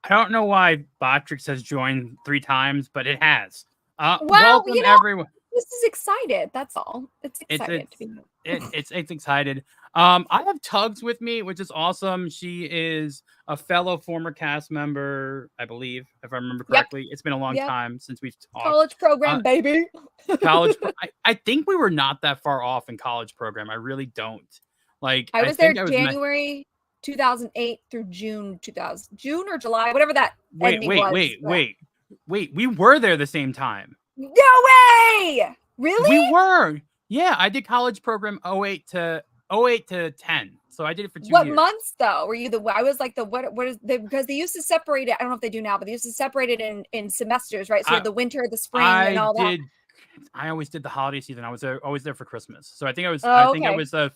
I don't know why Botrix has joined 3 times, but it has. Well, Welcome everyone. This is excited. That's all. It's excited to be. It's excited. I have Tugs with me, which is awesome. She is a fellow former cast member, I believe, if I remember correctly. It's been a long time since we've talked. College program, baby. I think we were not that far off in college program. I really don't. Like I was there January 2008 through June or July, whatever that ending was. Wait. We were there the same time. No way! Really? We were. Yeah, I did college program 08 to 10. So I did it for 2 years. What months though? Were you I was like because they used to separate it. I don't know if they do now, but they used to separate it in semesters, right? So the winter, the spring, and all that. I always did the holiday season. I was always there for Christmas. So I think I was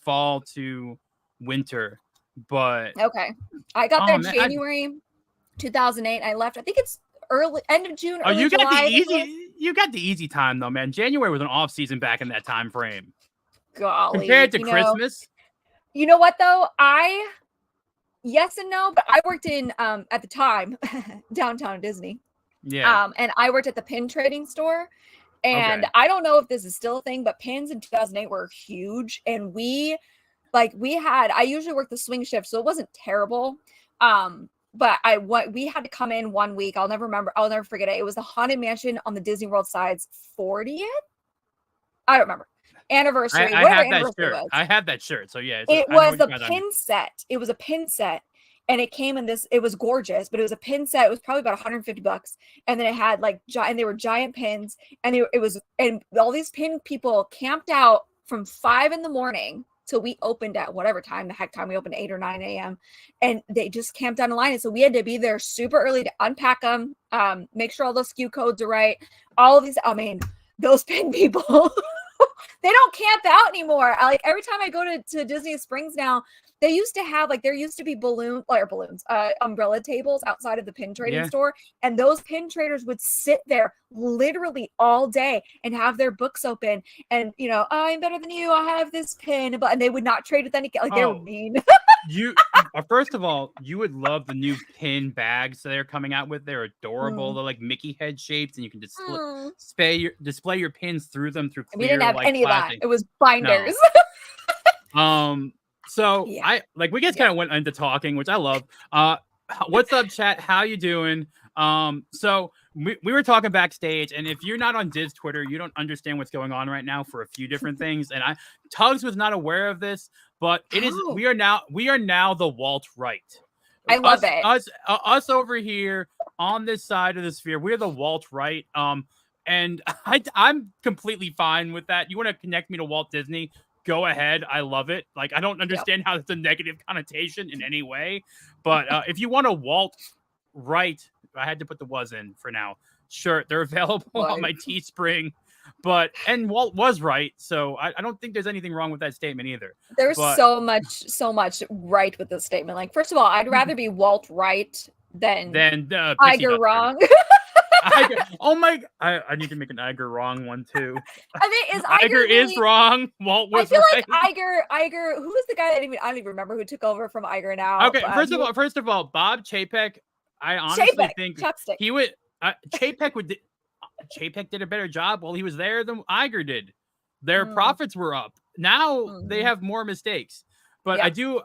fall to winter. But okay. I got there January 2008. I left. I think it's end of June. You got July, you got the easy time though, man. January was an off season back in that time frame. Golly. Compared to Christmas. You know what though? Yes and no, but I worked in at the time downtown Disney. Yeah. And I worked at the pin trading store. And I don't know if this is still a thing, but pins in 2008 were huge. And I usually work the swing shift, so it wasn't terrible. But we had to come in 1 week. I'll never forget it. It was the Haunted Mansion on the Disney World side's 40th. I don't remember. Anniversary. I have that shirt. I have that shirt. So yeah. It was a pin set. It was a pin set. And it came in this, it was gorgeous, but it was a pin set. It was probably about $150. And then it had and they were giant pins. And and all these pin people camped out from 5 a.m. till we opened at whatever time, the heck time we opened, 8 or 9 a.m. And they just camped down the line. And so we had to be there super early to unpack them, make sure all those SKU codes are right. All of these, those pin people, they don't camp out anymore. Every time I go to Disney Springs now, they used to have there used to be umbrella tables outside of the pin trading store. And those pin traders would sit there literally all day and have their books open. And, I'm better than you. I have this pin. And they would not trade with any, they were mean. First of all, you would love the new pin bags that they're coming out with. They're adorable. They're like Mickey head shapes, and you can display your pins through them through clear. We didn't have any plastic. of that. It was binders. No. So we just kind of went into talking, which I love. What's up, chat? How you doing? So we were talking backstage, and if you're not on Diz Twitter, you don't understand what's going on right now for a few different things. And Tugs was not aware of this, but it is. We are now the Walt right. I love it. Us over here on this side of the sphere, we're the Walt right. And I'm completely fine with that. You want to connect me to Walt Disney? Go ahead. I love it. I don't understand how it's a negative connotation in any way. But if you want a Walt right, I had to put the was in for now. Sure, they're available on my Teespring. And Walt was right. So I don't think there's anything wrong with that statement either. There's so much right with this statement. First of all, I'd rather be Walt right than Iger wrong. Oh my! I need to make an Iger wrong one too. Is Iger is wrong. Walt was. I feel right. Iger. Who was the guy that I don't even remember who took over from Iger now? Okay, first of all, Bob Chapek. I honestly think he would. Chapek did a better job while he was there than Iger did. Their profits were up. Now they have more mistakes, but I do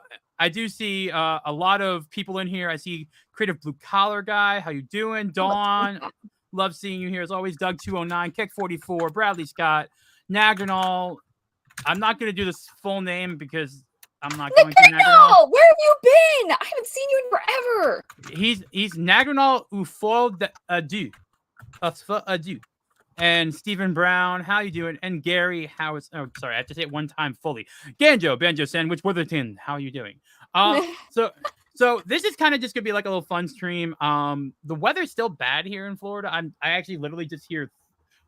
see a lot of people in here. I see Creative Blue Collar Guy. How you doing? Dawn. Love seeing you here as always. Doug 209, Kick 44, Bradley Scott, Nagrinal. I'm not going to do this full name because I'm not going to. Nagrinal, where have you been? I haven't seen you in forever. He's Nagrinal Ufo Adu. And Stephen Brown, how you doing? And Gary, I have to say it one time fully. Banjo Sandwich Witherton, how are you doing? So this is kind of just gonna be like a little fun stream. The weather's still bad here in Florida. I actually literally just hear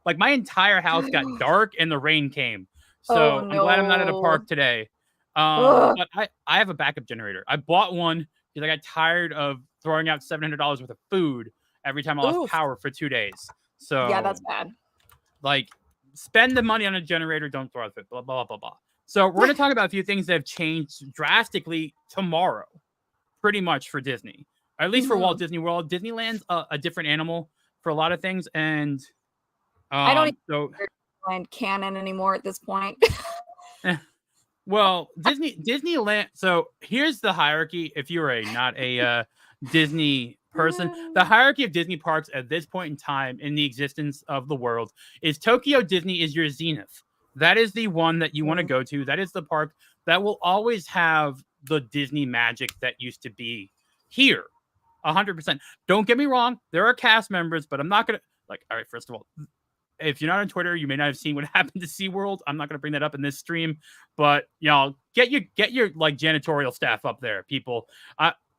my entire house got dark and the rain came. So I'm glad I'm not at a park today. But I have a backup generator. I bought one because I got tired of throwing out $700 worth of food every time I lost power for 2 days. So yeah, that's bad. Spend the money on a generator, don't throw it. Blah blah blah blah. So we're gonna talk about a few things that have changed drastically tomorrow, pretty much for Disney. at least for Walt Disney World. Disneyland's a different animal for a lot of things, and I don't so find canon anymore at this point. well, Disneyland. So here's the hierarchy. If you are not a Disney person, the hierarchy of Disney parks at this point in time in the existence of the world is Tokyo Disney is your zenith. That is the one that you want to go to. That is the park that will always have the Disney magic that used to be here. 100%. Don't get me wrong. There are cast members, but I'm not going to all right, first of all, if you're not on Twitter, you may not have seen what happened to SeaWorld. I'm not going to bring that up in this stream, but y'all get your like janitorial staff up there, people.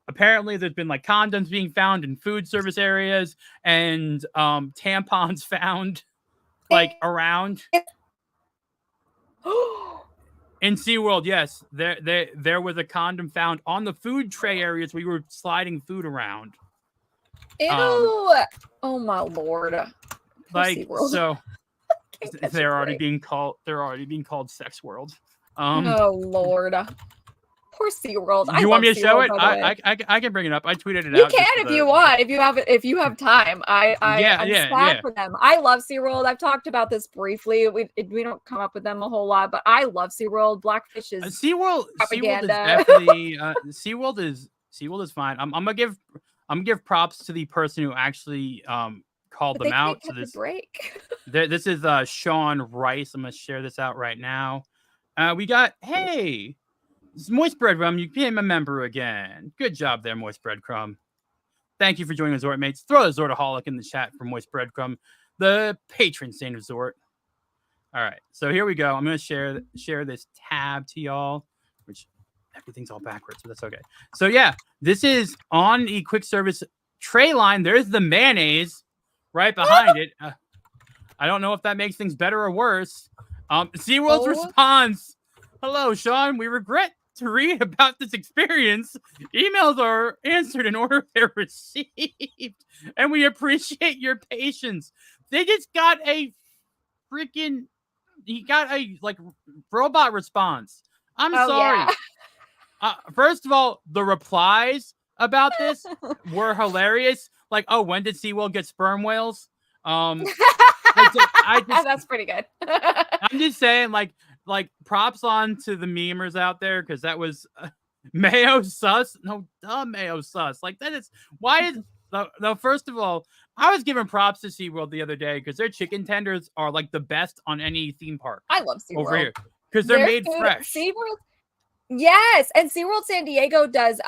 Apparently there's been like condoms being found in food service areas and tampons found like around in SeaWorld. Yes, there was a condom found on the food tray areas where you were sliding food around. Ew! Oh my lord! Like so, they're already being called Sex World. Oh lord! Poor SeaWorld. You want me to show it? I can bring it up. I tweeted it out. You can if you want. If you have time. I'm sad for them. I love SeaWorld. I've talked about this briefly. We don't come up with them a whole lot, but I love SeaWorld. Blackfish is SeaWorld is definitely SeaWorld is fine. I'm gonna give props to the person who actually called them out. So this is Sean Rice. I'm gonna share this out right now. We got Moist Breadcrumb, you became a member again. Good job there, Moist Breadcrumb. Thank you for joining the Zort mates. Throw a Zortaholic in the chat for Moist Breadcrumb, the patron saint of Zort. All right, so here we go. I'm going to share this tab to y'all, which everything's all backwards, but that's okay. So yeah, this is on the quick service tray line. There's the mayonnaise right behind it. I don't know if that makes things better or worse. SeaWorld's response. Hello, Sean. We regret to read about this experience. Emails are answered in order they're received, and we appreciate your patience. They just got a robot response. I'm sorry. Yeah. First of all, the replies about this were hilarious. Like, oh, when did SeaWorld get sperm whales? That's pretty good. I'm just saying, like props on to the memers out there, because that was Mayo sus. No, dumb Mayo sus. Like that is why is no. First of all, I was giving props to SeaWorld the other day because their chicken tenders are like the best on any theme park. I love SeaWorld over here because they're made fresh. SeaWorld, yes, and SeaWorld San Diego does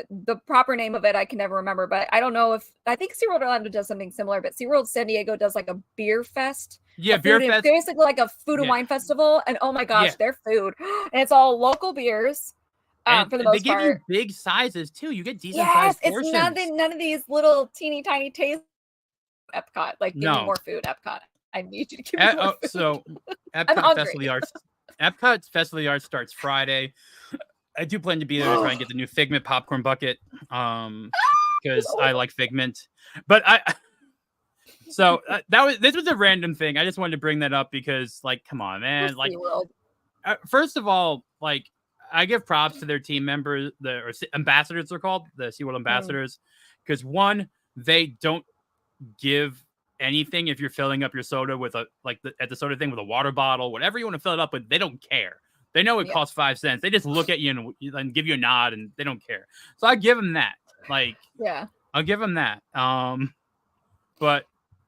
the proper name of it I can never remember, but I don't know if I think SeaWorld Orlando does something similar, but SeaWorld San Diego does like a beer fest. Yeah, beer fest. Basically like a food and wine festival, and oh my gosh, their food, and it's all local beers. For the most part, they give you big sizes too. You get decent sized portions. It's none of these little teeny tiny taste. Epcot, like give me more food. Epcot, I need you to give me more food. So Epcot Festival of the Arts. Epcot Festival of the Arts starts Friday. I do plan to be there to try and get the new Figment popcorn bucket, because I like Figment. But this was a random thing. I just wanted to bring that up because, like, come on, man. Like, first of all, like, I give props to their team members, or ambassadors they're called, the SeaWorld ambassadors, because one, they don't give anything if you're filling up your soda with at the soda thing with a water bottle, whatever you want to fill it up with, they don't care. They know it costs 5 cents. They just look at you and give you a nod, and they don't care. So I give them that. Like, yeah, I'll give them that. But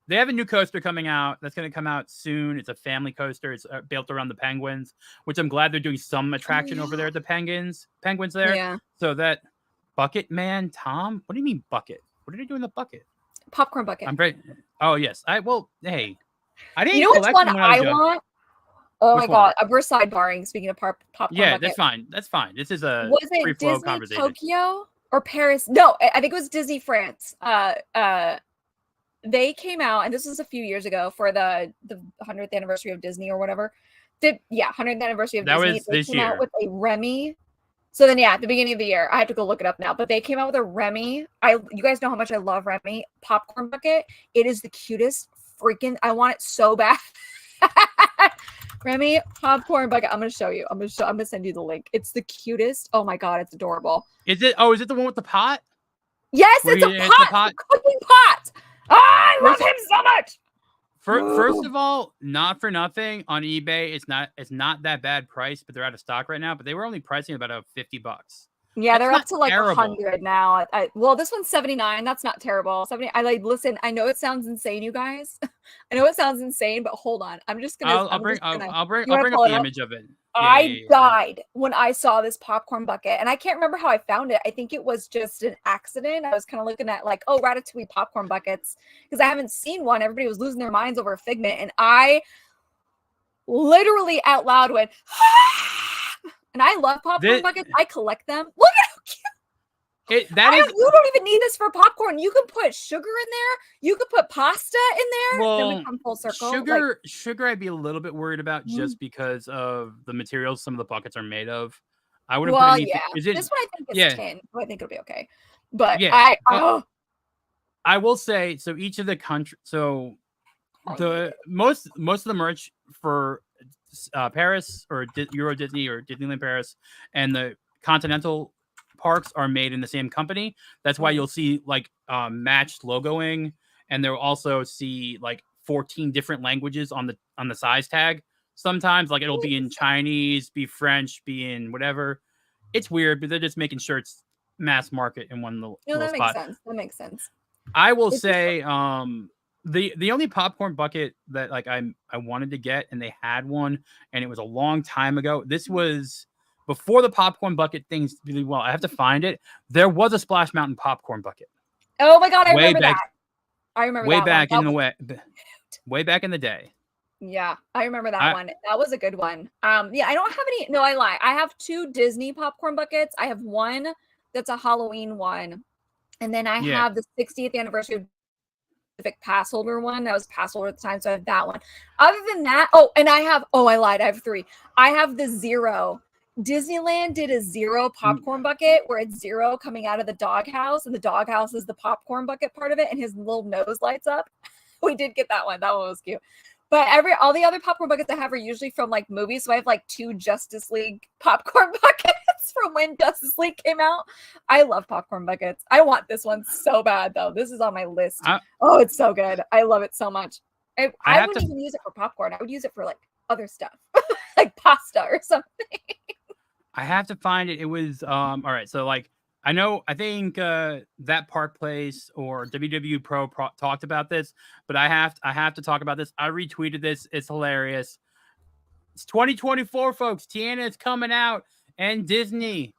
they have a new coaster coming out. That's going to come out soon. It's a family coaster. It's built around the penguins, which I'm glad they're doing some attraction over there at the penguins there. Yeah. So that Bucket Man, Tom, what do you mean bucket? What are they doing in the bucket? Popcorn bucket. I'm very. Oh yes. I didn't. You know which one I want? Oh my god, we're sidebarring. Speaking of popcorn bucket. That's fine. That's fine. This is a free flow conversation. Tokyo or Paris? No, I think it was Disney France. They came out, and this was a few years ago for the 100th anniversary of Disney or whatever. 100th anniversary of Disney. Was this year. They came out with a Remy. So then, at the beginning of the year, I have to go look it up now. But they came out with a Remy. You guys know how much I love Remy popcorn bucket. It is the cutest freaking. I want it so bad. Remy popcorn bucket. I'm gonna show you. I'm gonna send you the link. It's the cutest. Oh my god, it's adorable. Is it? Oh, is it the one with the pot? Yes, Where it's a you- pot, a cooking pot. I love him so much. First of all, not for nothing on eBay, it's not that bad price, but they're out of stock right now. But they were only pricing about $50. Yeah, That's they're not up to like terrible. 100 now. Well, this one's 79. That's not terrible. 70. Listen. I know it sounds insane, you guys. I know it sounds insane, but hold on. I'm just gonna. I'll bring You I'll bring wanna up pull it the up? image of it. I Yeah. died when I saw this popcorn bucket, and I can't remember how I found it. I think it was just an accident. I was kind of looking at like, oh, Ratatouille popcorn buckets, because I haven't seen one. Everybody was losing their minds over a Figment, and I literally out loud went, and I love popcorn buckets. I collect them. Look at how cute. You don't even need this for popcorn. You can put sugar in there. You could put pasta in there. Well, then we come full circle. Sugar, I'd be a little bit worried about just because of the materials some of the buckets are made of. I wouldn't put anything. This one I think is tin, so I think it'll be okay. But yeah, I will say so. Each of the country, so the most of the merch for Paris or Euro Disney or Disneyland Paris and the Continental parks are made in the same company. That's why you'll see like matched logoing, and they'll also see like 14 different languages on the size tag. Sometimes like it'll be in Chinese, be French, be in whatever. It's weird, but they're just making sure it's mass market in one little that spot. That makes sense. I will say the only popcorn bucket that like I wanted to get, and they had one, and it was a long time ago. This was before the popcorn bucket things really well. I have to find it. There was a Splash Mountain popcorn bucket. Oh my god, I remember that. I remember way that back one. in the way back in the day. Yeah, I remember that one. That was a good one. Yeah, I don't have any. No, I lie. I have 2 Disney popcorn buckets. I have one that's a Halloween one, and then I have the 60th anniversary of Pacific pass holder one. That was pass holder at the time, so I have that one. Other than that, I lied. I have 3. I have the 0. Disneyland did a 0 popcorn bucket where it's 0 coming out of the doghouse, and the doghouse is the popcorn bucket part of it, and his little nose lights up. We did get that one. That one was cute. But all the other popcorn buckets I have are usually from like movies. So I have like 2 Justice League popcorn buckets from when Justice League came out. I love popcorn buckets. I want this one so bad though. This is on my list. It's so good. I love it so much. I wouldn't even use it for popcorn. I would use it for like other stuff, like pasta or something. I have to find it. It was all right. So like I think that Park Place or WW Pro talked about this, but I have to talk about this. I retweeted this. It's hilarious. It's 2024, folks. Tiana is coming out, and Disney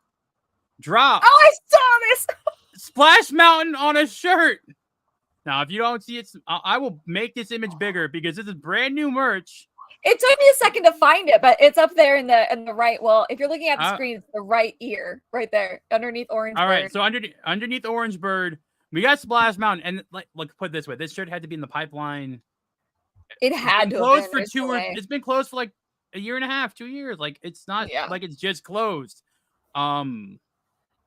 dropped. Oh, I saw this. Splash Mountain on a shirt. Now, if you don't see it, I will make this image bigger because this is brand new merch. It took me a second to find it, but it's up there in the right. Well, if you're looking at the screen, it's the right ear right there underneath Orange Bird. All right, so underneath Orange Bird, we got Splash Mountain, and like put it this way, this shirt had to be in the pipeline. It had to closed for it's been closed for like a year and a half, 2 years. Like it's not like it's just closed. I'm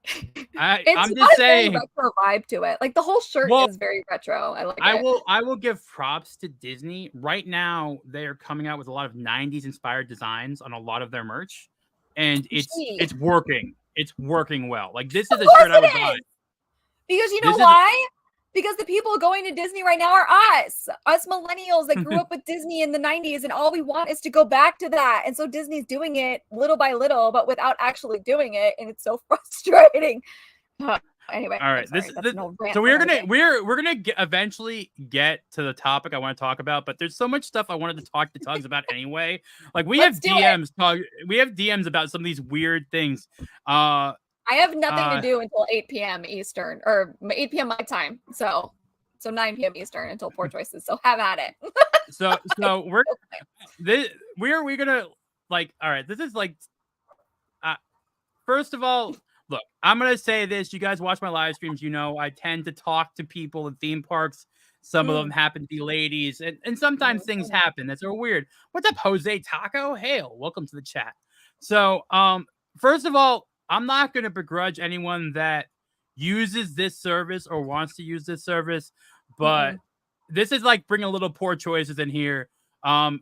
just saying, very retro vibe to it. Like the whole shirt is very retro. I like it. I will give props to Disney. Right now, they are coming out with a lot of 90s inspired designs on a lot of their merch, and it's working. It's working well. Like this is a shirt I would buy. Because you know why? Because the people going to Disney right now are us millennials that grew up with Disney in the 90s, and all we want is to go back to that. And so Disney's doing it little by little, but without actually doing it, and it's so frustrating. Anyway, all right. So we're gonna eventually get to the topic I want to talk about, but there's so much stuff I wanted to talk to Tugs about anyway. Like we have DMs about some of these weird things. I have nothing to do until 8 p.m. Eastern or 8 p.m. my time. So 9 p.m. Eastern until Poor Choices. So have at it. so we're gonna like, all right, this is like, first of all, look, I'm gonna say this. You guys watch my live streams, you know, I tend to talk to people in theme parks. Some of them happen to be ladies, and sometimes things happen that's so weird. What's up, Jose Taco? Hail, welcome to the chat. So, first of all, I'm not going to begrudge anyone that uses this service or wants to use this service, but this is like bringing a little Poor Choices in here. The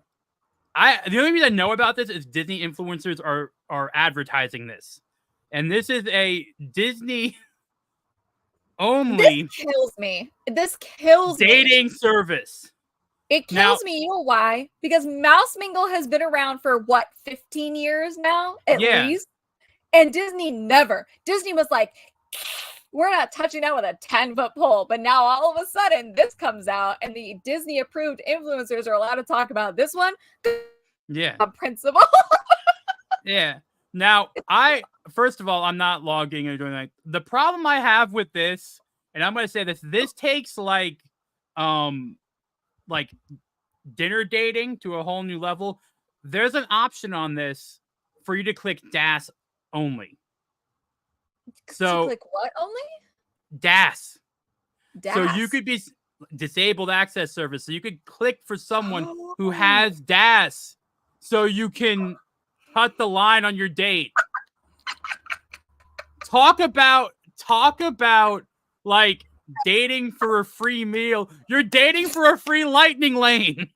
only reason I know about this is Disney influencers are advertising this, and this is a Disney only This kills me. This kills me. dating service. It kills me. You know why? Because Mouse Mingle has been around for what, 15 years now, at least? And Disney never. Disney was like, we're not touching that with a 10-foot pole. But now all of a sudden, this comes out, and the Disney-approved influencers are allowed to talk about this one. Yeah. On principle. Yeah. Now, first of all, I'm not logging or doing that. The problem I have with this, and I'm going to say this takes like dinner dating to a whole new level. There's an option on this for you to click DAS only. So click what only? DAS. DAS. So you could be disabled access service. So you could click for someone who has DAS, so you can cut the line on your date. Talk about like dating for a free meal. You're dating for a free lightning lane.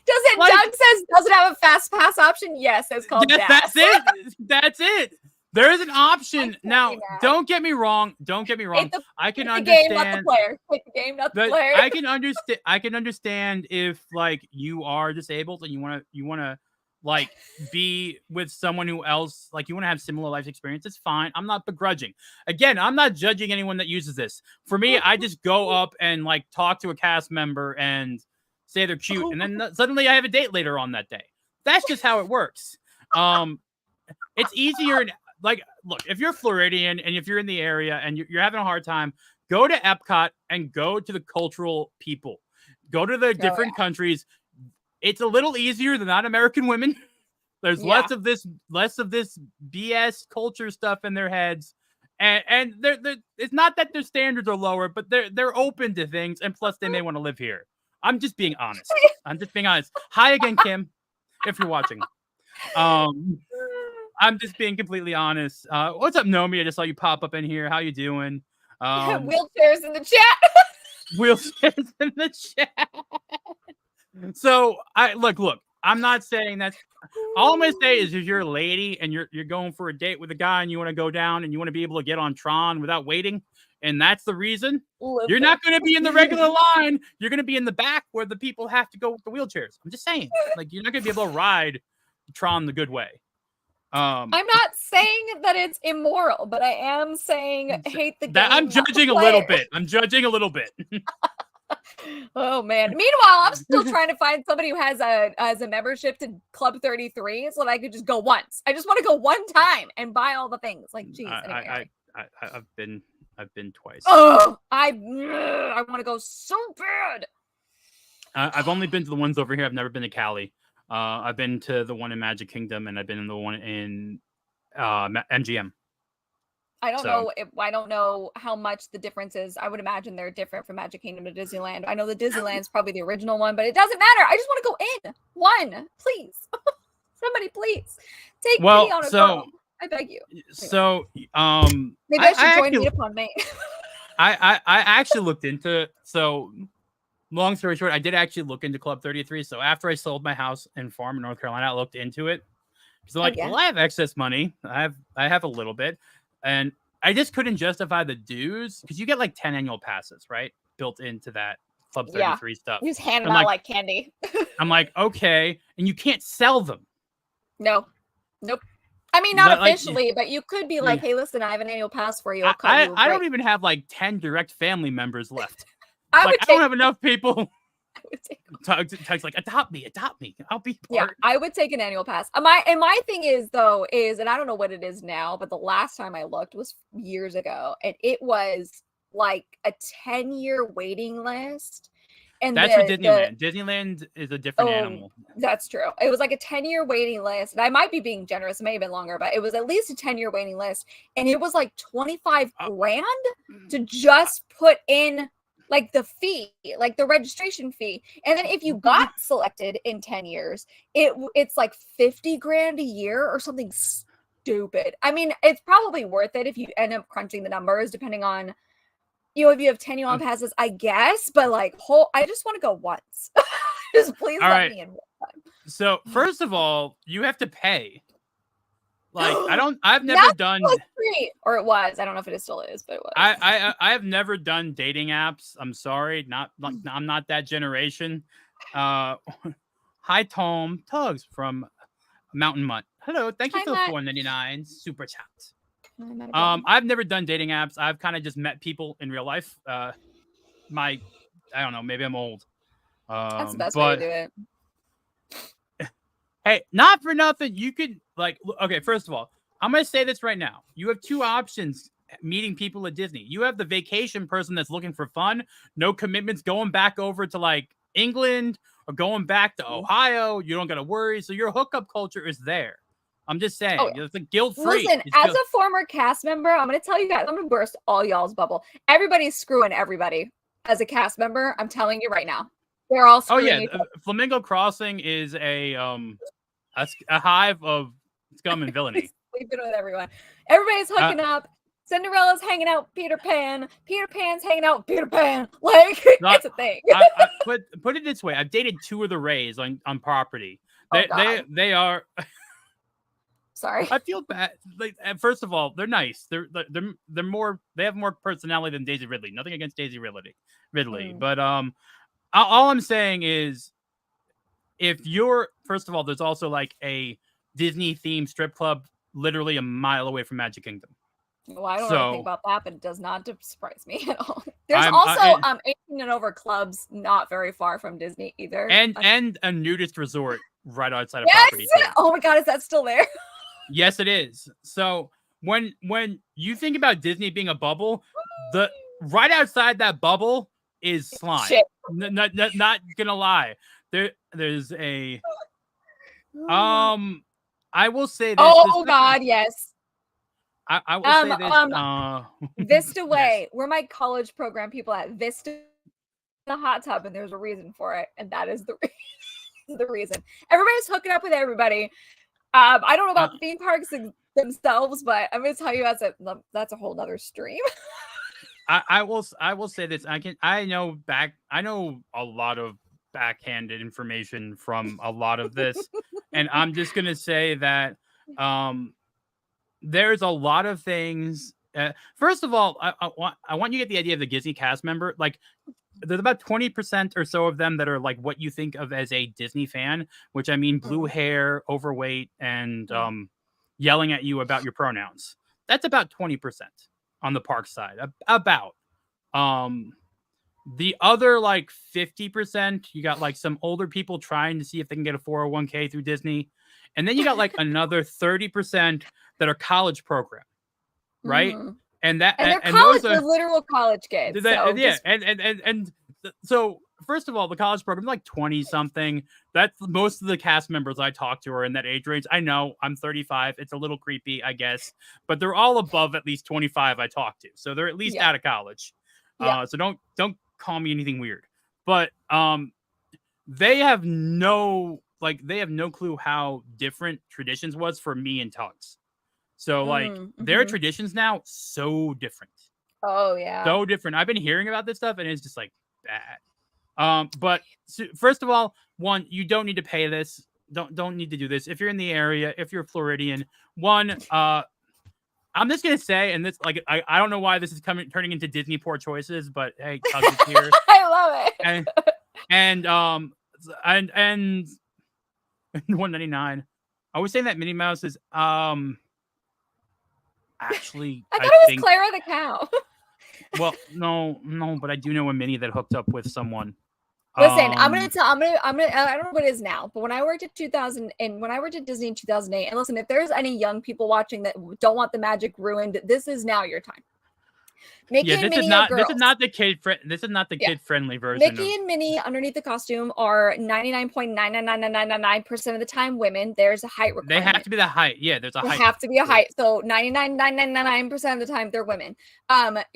Doug says, does it have a fast pass option? Yes, it's called DAS. That's it. That's it. There is an option. Now, don't get me wrong. I can understand. Game, not the player. Take the game, not the player. I can understand if like you are disabled and you want to like be with someone who else, like you want to have similar life experience. It's fine. I'm not begrudging. Again, I'm not judging anyone that uses this. For me, I just go up and like talk to a cast member and say they're cute, and then suddenly I have a date later on that day. That's just how it works. It's easier. Like, look, if you're Floridian and if you're in the area and you're having a hard time, go to Epcot and go to the cultural people. Go to the different countries. It's a little easier than non-American women. There's less of this BS culture stuff in their heads, and they're it's not that their standards are lower, but they're open to things, and plus they may want to live here. I'm just being honest. Hi again, Kim, if you're watching. I'm just being completely honest. What's up, Nomi? I just saw you pop up in here. How you doing? Wheelchairs in the chat. Wheelchairs in the chat. So look. I'm not saying that's all I'm gonna say is if you're a lady and you're going for a date with a guy and you want to go down and you want to be able to get on Tron without waiting, and that's the reason, you're not going to be in the regular line. You're going to be in the back where the people have to go with the wheelchairs. I'm just saying, like, you're not going to be able to ride Tron the good way. I'm not saying that it's immoral, but I am saying hate the game. I'm judging a little bit. Oh man. Meanwhile, I'm still trying to find somebody who has a membership to Club 33 so that I could just go once. I just want to go one time and buy all the things. Like, geez. Anyway. I've been twice. Oh, I want to go so bad. I've only been to the ones over here. I've never been to Cali. I've been to the one in Magic Kingdom, and I've been in the one in MGM. I don't know how much the difference is. I would imagine they're different from Magic Kingdom to Disneyland. I know the Disneyland's probably the original one, but it doesn't matter. I just want to go in. One, please. Somebody, please take me on a go. I beg you. So, maybe I should join Meet Upon Main. I actually looked into. So, long story short, I did actually look into Club 33. So after I sold my house and farm in North Carolina, I looked into it. So well, I have excess money. I have a little bit, and I just couldn't justify the dues because you get like 10 annual passes, right, built into that Club 33 stuff. You just hand them out like candy. I'm like, okay, and you can't sell them. Nope. I mean, not officially, but you could be like, hey, listen, I have an annual pass for you. I don't even have like 10 direct family members left. I don't have enough people. Tug's like, adopt me. I'll be part. Yeah, I would take an annual pass. My thing is, and I don't know what it is now, but the last time I looked was years ago, and it was like a 10-year waiting list. And that's for Disneyland. Disneyland is a different animal. That's true. It was like a 10-year waiting list. And I might be being generous. It may have been longer, but it was at least a 10-year waiting list. And it was like 25 grand to just put in like the fee, like the registration fee. And then if you got selected in 10 years, it's like 50 grand a year or something stupid. I mean, it's probably worth it if you end up crunching the numbers, depending on, if you have 10 year passes, I guess, but like I just want to go once. Just please let me in one time. So first of all, you have to pay. Like I've never That done. was free, or it was. I don't know if it still is, but it was. I have never done dating apps. I'm sorry, I'm not that generation. Hi Tom Tugs from Mountain Mutt. Hello, thank you Hi, for the Matt. 4.99 super chat. Hi, Matt again. I've never done dating apps. I've kind of just met people in real life. I don't know, maybe I'm old. That's the best way to do it. Hey, not for nothing. You could okay. First of all, I'm gonna say this right now. You have two options meeting people at Disney. You have the vacation person that's looking for fun, no commitments, going back over to like England or going back to Ohio. You don't gotta worry. So your hookup culture is there. I'm just saying, it's like guilt free. Listen, as a former cast member, I'm gonna tell you guys, I'm gonna burst all y'all's bubble. Everybody's screwing everybody as a cast member. I'm telling you right now. They're all screwing each other. Flamingo Crossing is a hive of scum and villainy. Sleeping with everyone. Everybody's hooking up. Cinderella's hanging out Peter Pan. Peter Pan's hanging out Peter Pan. Like, it's a thing. But put it this way: I've dated two of the Rays on property. They are. Sorry. I feel bad. Like, first of all, they're nice. They're more. They have more personality than Daisy Ridley. Nothing against Daisy Ridley, but all I'm saying is, if you're first of all, there's also like a Disney themed strip club literally a mile away from Magic Kingdom. Well, I don't know anything about that, but it does not surprise me at all. There's also 18 and over clubs not very far from Disney either, and a nudist resort right outside of property too. Oh my god, is that still there? Yes, it is. So when you think about Disney being a bubble, the right outside that bubble is slime. Shit. Not gonna lie. There's a I will say this. Oh god, yes. I will say this. Vista Way, where my college program people at Vista, the hot tub, and there's a reason for it, and that is the reason. Everybody's hooking up with everybody. I don't know about theme parks themselves, but I'm gonna tell you that's a whole nother stream. I will say this. I know a lot of backhanded information from a lot of this, and I'm just gonna say that there's a lot of things. First of all, I want you to get the idea of the Disney cast member. Like, there's about 20% or so of them that are like what you think of as a Disney fan, which I mean blue hair, overweight, and yelling at you about your pronouns. That's about 20% on the park side. About. The other like 50%, you got like some older people trying to see if they can get a 401k through Disney. And then you got like another 30% that are college program, right? Mm-hmm. And they're college, they're literal college kids. So first of all, the college program is like 20 something. That's most of the cast members I talk to are in that age range. I know I'm 35. It's a little creepy, I guess, but they're all above at least 25 I talk to. So they're at least out of college. So don't call me anything weird, but they have no clue how different traditions was for me and Tugs. So like their traditions now so different. Oh yeah, so different. I've been hearing about this stuff and it's just like bad. But first of all, one, you don't need to pay this. Don't need to do this if you're in the area. If you're Floridian, I'm just gonna say, and this like I don't know why this is turning into Disney poor choices, but hey, Tugs is here. I love it. And 199. I was saying that Minnie Mouse is actually I thought it was Clara the cow. Well, no, but I do know a Minnie that hooked up with someone. Listen, I'm gonna. I don't know what it is now, but when I worked at 2000 and when I worked at Disney in 2008, and listen, if there's any young people watching that don't want the magic ruined, this is now your time. Mickey and Minnie are girls. This is not the kid friendly version. Mickey and Minnie underneath the costume are 99.99999% of the time women. There's a height requirement. They have to be the height. Yeah, there's a height. They have to be a height. So 99.999% of the time they're women.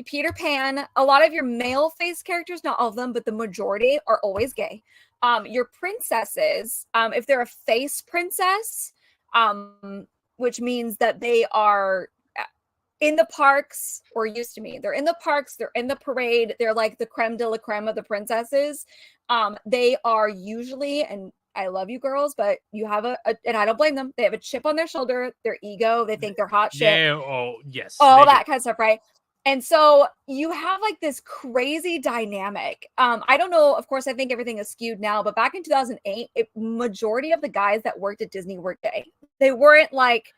Peter Pan, a lot of your male face characters, not all of them, but the majority are always gay. Your princesses, if they're a face princess, which means that they are in the parks, or used to be. They're in the parks, they're in the parade, they're like the creme de la creme of the princesses. They are usually, and I love you girls, but you have and I don't blame them. They have a chip on their shoulder, their ego. They think they're hot shit. Yeah. Oh, yes. All that kind of stuff, right? And so you have like this crazy dynamic. I don't know. Of course, I think everything is skewed now, but back in 2008, majority of the guys that worked at Disney were gay. They weren't like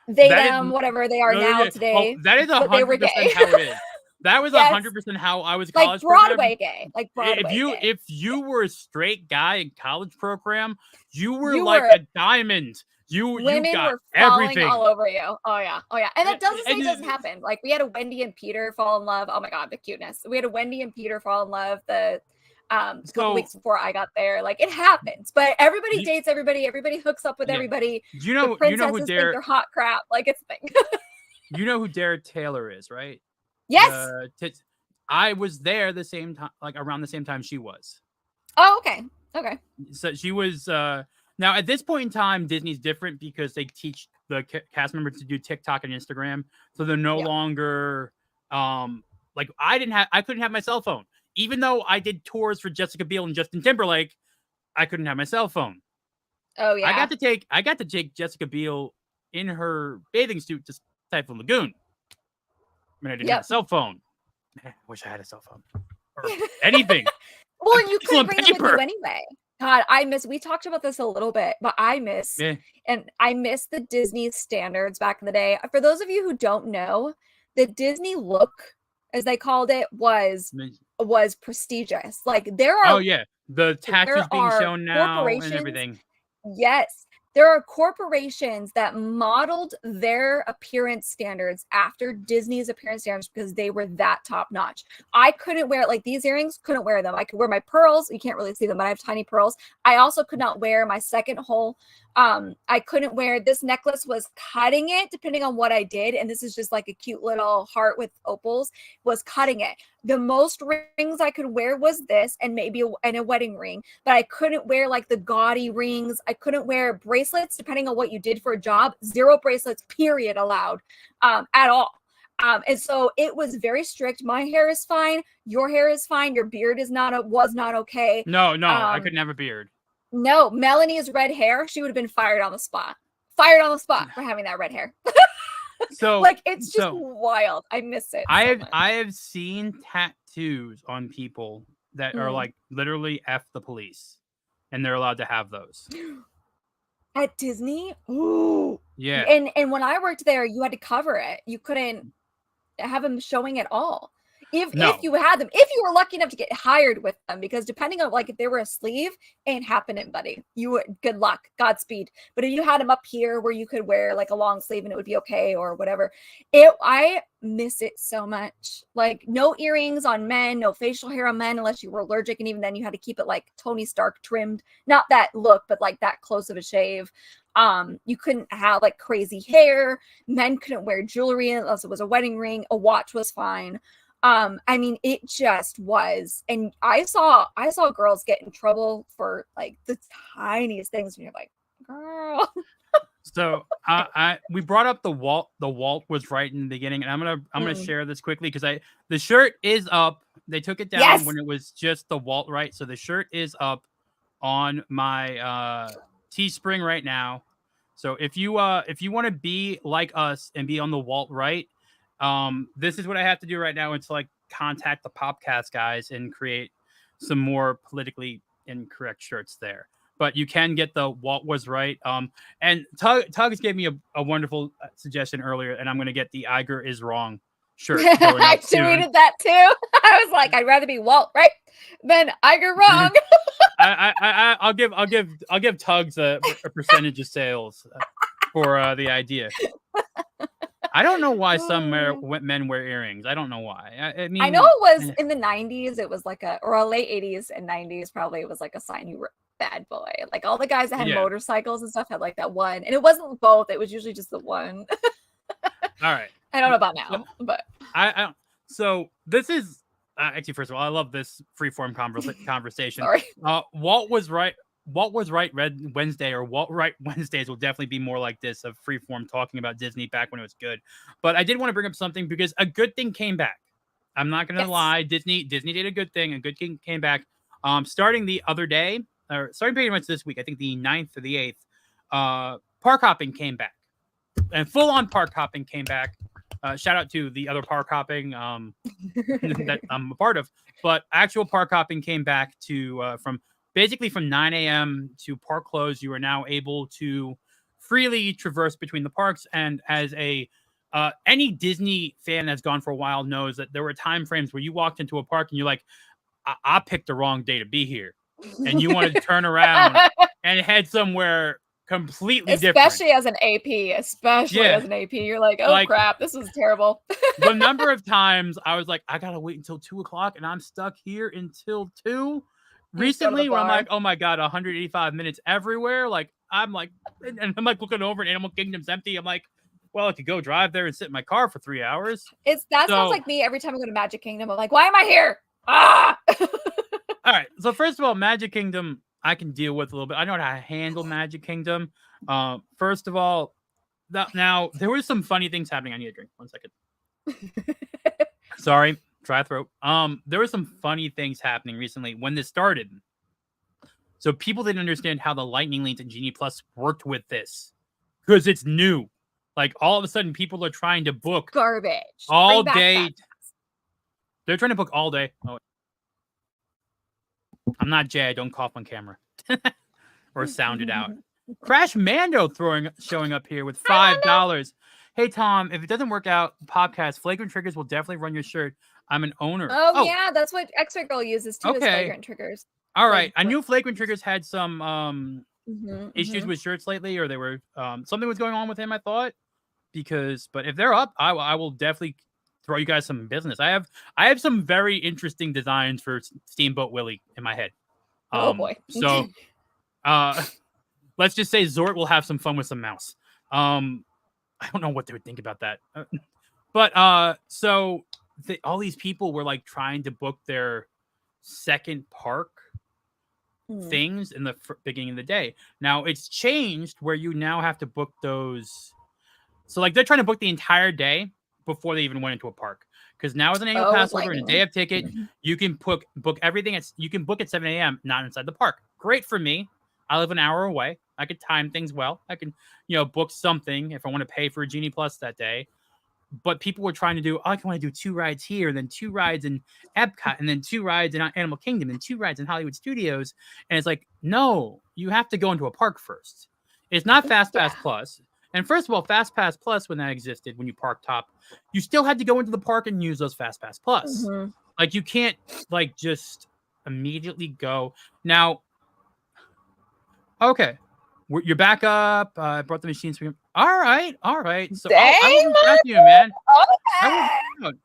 whatever they are now today. Oh, that is 100% how it is. That was 100% how I was college Broadway gay. Like Broadway if you were a straight guy in college program, you were like a diamond. Women you got were falling everything all over you. Oh yeah. And that doesn't happen. Like we had a Wendy and Peter fall in love. Oh my god, the cuteness. We had a Wendy and Peter fall in love a couple weeks before I got there. Like it happens, but everybody dates everybody. Everybody hooks up with everybody. You know who think they're hot crap. Like it's a thing. You know who Dara Taylor is, right? Yes. I was there the same time, like around the same time she was. Oh, okay. So she was. Now at this point in time, Disney's different because they teach the cast members to do TikTok and Instagram, so they're no longer like I couldn't have my cell phone. Even though I did tours for Jessica Biel and Justin Timberlake, I couldn't have my cell phone. Oh yeah. I got to take Jessica Biel in her bathing suit to Typhoon Lagoon. I mean, I didn't have a cell phone. I wish I had a cell phone or anything. Well, you could bring it with you anyway. God, we talked about this a little bit, but I miss the Disney standards back in the day. For those of you who don't know, the Disney look, as they called it, was prestigious. Like there are the tattoos being shown now and everything. Yes. There are corporations that modeled their appearance standards after Disney's appearance standards because they were that top notch. I couldn't wear like these earrings, couldn't wear them. I could wear my pearls. You can't really see them, but I have tiny pearls. I also could not wear my second hole. I couldn't wear this necklace, was cutting it depending on what I did. And this is just like a cute little heart with opals, was cutting it. The most rings I could wear was this and maybe a wedding ring, but I couldn't wear like the gaudy rings. I couldn't wear bracelets depending on what you did for a job. 0 bracelets, period, allowed at all. And so it was very strict. My hair is fine. Your hair is fine. Your beard was not okay. No, I couldn't have a beard. No, Melanie's red hair, she would have been fired on the spot for having that red hair. So like it's just wild. I miss it. I have seen tattoos on people that are like literally F the police, and they're allowed to have those at Disney. Ooh, yeah. And when I worked there, you had to cover it. You couldn't have them showing at all. If you had them, if you were lucky enough to get hired with them, because depending on like if they were a sleeve, ain't happening, buddy. Good luck, Godspeed. But if you had them up here where you could wear like a long sleeve and it would be okay or whatever, I miss it so much. Like no earrings on men, no facial hair on men unless you were allergic, and even then you had to keep it like Tony Stark trimmed, not that look, but like that close of a shave. You couldn't have like crazy hair. Men couldn't wear jewelry unless it was a wedding ring. A watch was fine. I mean, it just was. And I saw girls get in trouble for like the tiniest things. And you're like, girl. So we brought up the Walt. The Walt was right in the beginning, and I'm gonna share this quickly because the shirt is up. They took it down when it was just the Walt, right? So the shirt is up on my Teespring right now. So if you want to be like us and be on the Walt right, this is what I have to do right now. It's like contact the Popcast guys and create some more politically incorrect shirts there. But you can get the Walt was right. And Tugs gave me a wonderful suggestion earlier, and I'm going to get the Iger is wrong shirt. I tweeted that too. I was like, I'd rather be Walt right than Iger wrong. I'll give Tugs a percentage of sales for the idea. I don't know why some men wear earrings. I don't know why. I mean, I know it was in the 90s. It was like or a late 80s and 90s. Probably it was like a sign you were a bad boy. Like all the guys that had motorcycles and stuff had like that one. And it wasn't both. It was usually just the one. All right. I don't know about now, but I so this is actually, first of all, I love this freeform conversation. Sorry. Walt was right. Walt was right. Red Wednesday or Walt right Wednesdays will definitely be more like this, of freeform talking about Disney back when it was good. But I did want to bring up something because a good thing came back. I'm not going to lie. Disney did a good thing. A good thing came back. Starting the other day, or starting pretty much this week, I think the 9th or the 8th, park hopping came back. And full-on park hopping came back. Shout out to the other park hopping that I'm a part of. But actual park hopping came back to from 9 a.m. to park close. You are now able to freely traverse between the parks. And as any Disney fan that's gone for a while knows that there were time frames where you walked into a park and you're like, I picked the wrong day to be here. And you wanted to turn around and head somewhere completely especially different. As an AP, you're like, oh crap, this was terrible. The number of times I was like, I gotta wait until 2:00 and I'm stuck here until 2. Recently, where I'm like, oh my god, 185 minutes everywhere. Like I'm like looking over and Animal Kingdom's empty. I'm like, well, I could go drive there and sit in my car for 3 hours. Sounds like me every time I go to Magic Kingdom. I'm like, why am I here? Ah! All right. So first of all, Magic Kingdom, I can deal with a little bit. I know how to handle Magic Kingdom. First of all, now there were some funny things happening. I need a drink. 1 second. Sorry, dry throat. There were some funny things happening recently when this started. So people didn't understand how the Lightning Lanes and Genie Plus worked with this because it's new. Like all of a sudden, people are trying to book garbage all day. They're trying to book all day. Oh. I'm not Jay. I don't cough on camera or sound it out. Crash Mando showing up here with $5. Hey Tom, if it doesn't work out, podcast Flagrant Triggers will definitely run your shirt. I'm an owner. Oh yeah, that's what X-Ray Girl uses too. Okay. Is Flagrant Triggers. All right, I knew Flagrant Triggers had some issues with shirts lately, or they were something was going on with him. I thought but if they're up, I will definitely throw you guys some business. I have some very interesting designs for Steamboat Willie in my head. Oh boy. So let's just say Zort will have some fun with some mouse. I don't know what they would think about that. But so all these people were like trying to book their second park things in the beginning of the day. Now it's changed where you now have to book those. So like they're trying to book the entire day before they even went into a park. Because now as an annual pass holder and a day of ticket, you can book everything. You can book at 7 a.m. not inside the park. Great for me. I live an hour away. I could time things well. I can, book something if I want to pay for a Genie Plus that day. But people were trying to do, I want to do 2 rides here, and then 2 rides in Epcot, and then 2 rides in Animal Kingdom, and 2 rides in Hollywood Studios. And it's like, no, you have to go into a park first. It's not Fast Pass Plus. And first of all, Fast Pass Plus, when that existed, when you park top, you still had to go into the park and use those Fast Pass Plus. Mm-hmm. Like, you can't, just immediately go. Now, okay, you're back up. I brought the machines for you. All right. So I will reach out to you, man. Okay.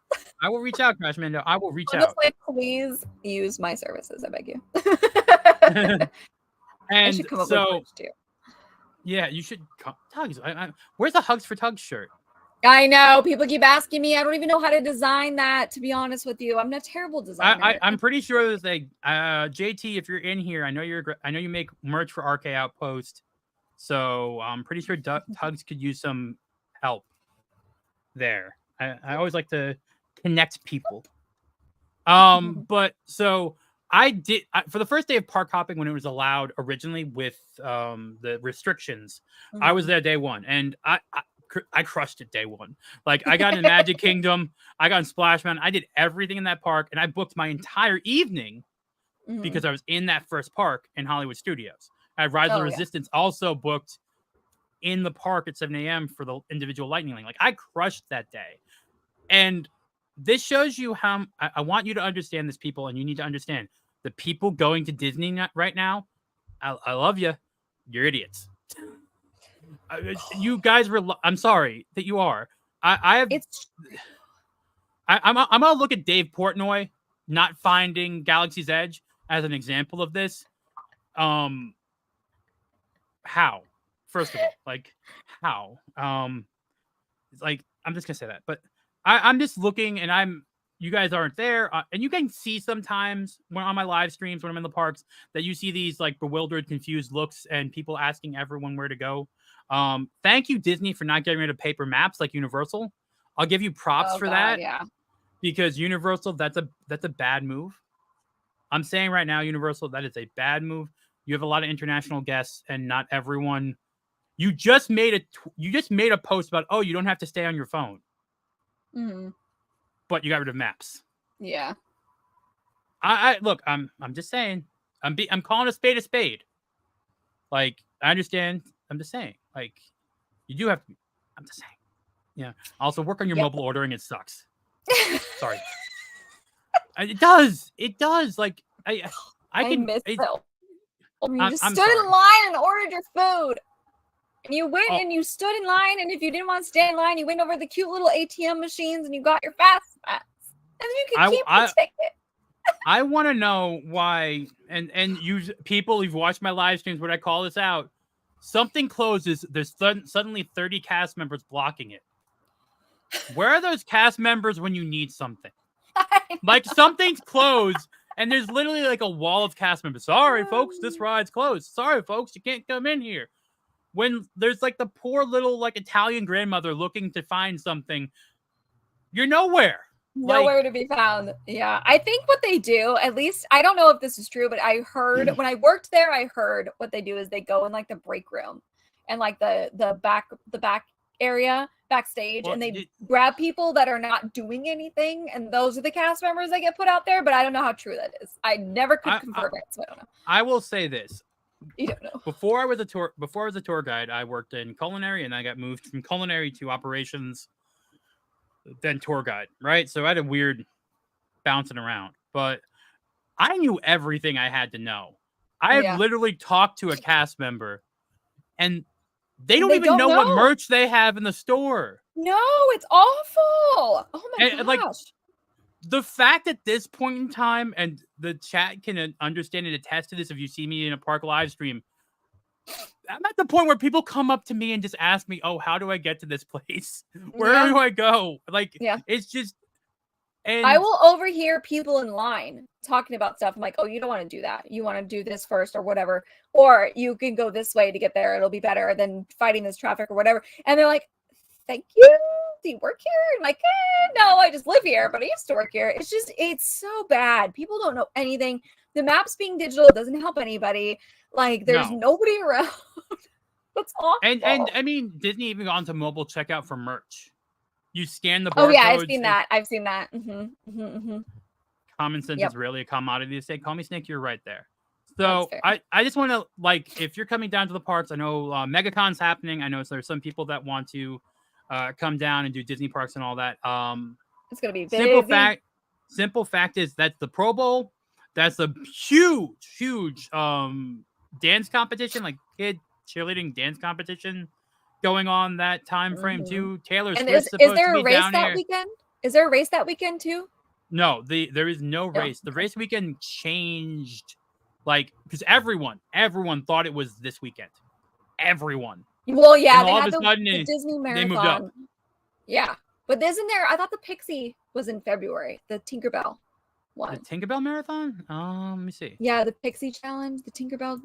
I will reach out, Crash Mando. I will reach out. Please use my services. I beg you. And I should come up with too. Yeah, you should come. Tugs. Where's the Hugs for Tugs shirt? I know. People keep asking me. I don't even know how to design that, to be honest with you. I'm a terrible designer. I'm pretty sure there's JT, if you're in here, I know you make merch for RK Outpost. So I'm pretty sure Tugs could use some help there. I always like to connect people. But so I did for the first day of park hopping when it was allowed originally with the restrictions. Mm-hmm. I was there day one, and I crushed it day one. Like I got in Magic Kingdom, I got in Splash Mountain, I did everything in that park, and I booked my entire evening because I was in that first park in Hollywood Studios. I had Rise of the Resistance also booked in the park at 7 a.m. for the individual Lightning Lane. Like I crushed that day. And this shows you how I want you to understand this, people, and you need to understand the people going to Disney right now. I love you. You're idiots. You guys I'm sorry that you are. I'm gonna look at Dave Portnoy not finding Galaxy's Edge as an example of this. How? First of all, how? I'm just gonna say that, but I'm just looking, and you guys aren't there, and you can see sometimes when on my live streams when I'm in the parks that you see these bewildered, confused looks and people asking everyone where to go. Thank you, Disney, for not getting rid of paper maps like Universal. I'll give you props for that. Yeah, because Universal, that's a bad move. I'm saying right now, Universal, that is a bad move. you have a lot of international guests, and not everyone. You just made a post about, oh, you don't have to stay on your phone, but you got rid of maps. Yeah. I look. I'm just saying. I'm calling a spade a spade. Like, I understand. I'm just saying. Like, you do have to. I'm just saying. Yeah. Also, work on your mobile ordering. It sucks. Sorry. It does. It does. Like, I can miss it. You just I'm stood sorry. in line and ordered your food. And you went and you stood in line, and if you didn't want to stay in line, you went over the cute little ATM machines and you got your fast pass. And you could keep the ticket. I want to know why, and you people who've watched my live streams, when I call this out, something closes, there's suddenly 30 cast members blocking it. Where are those cast members when you need something? Like, something's closed, and there's literally like a wall of cast members. Sorry, folks, this ride's closed. Sorry, folks, you can't come in here. When there's like the poor little like Italian grandmother looking to find something, you're nowhere. Nowhere to be found. Yeah. I think what they do, at least, I don't know if this is true, but I heard when I worked there, I heard what they do is they go in like the break room and like the back area, backstage, and they grab people that are not doing anything, and those are the cast members that get put out there. But I don't know how true that is. I never could confirm it, so I don't know. I will say this. You don't know. Before I was a tour guide, I worked in culinary, and I got moved from culinary to operations, then tour guide, right? So I had a weird bouncing around, but I knew everything I had to know. I have literally talked to a cast member, and they don't even know what merch they have in the store. No, it's awful. Oh my gosh. Like, the fact at this point in time, and the chat can understand and attest to this if you see me in a park live stream, I'm at the point where people come up to me and just ask me, oh, how do I get to this place? Where do I go? Like, it's just... And I will overhear people in line talking about stuff. I'm like, oh, you don't want to do that. You want to do this first or whatever. Or you can go this way to get there. It'll be better than fighting this traffic or whatever. And they're like, thank you. Do you work here? I'm like, no, I just live here, but I used to work here. It's so bad. People don't know anything. The maps being digital doesn't help anybody. Like, there's nobody around. That's awful. And I mean, Disney even gone to mobile checkout for merch. You scan the barcodes. Oh yeah, I've seen that. Common sense is really a commodity to say. Call me Snake, you're right there. So I just want to, like, if you're coming down to the parks, I know MegaCon's happening. I know there's some people that want to come down and do Disney parks and all that. It's gonna be busy. Simple fact is that's the Pro Bowl. That's a huge dance competition, like kid cheerleading dance competition going on that time frame too. Taylor Swift's supposed to be down here. Weekend? Is there a race that weekend too? No, there is no race. The race weekend changed, like, because everyone thought it was this weekend. Everyone. Well, yeah, and they all had of a sudden the Disney Marathon. They moved up. Yeah, but isn't there? I thought the Pixie was in February. The Tinkerbell one. The Tinkerbell Marathon? Let me see. Yeah, the Pixie Challenge, the Tinkerbell.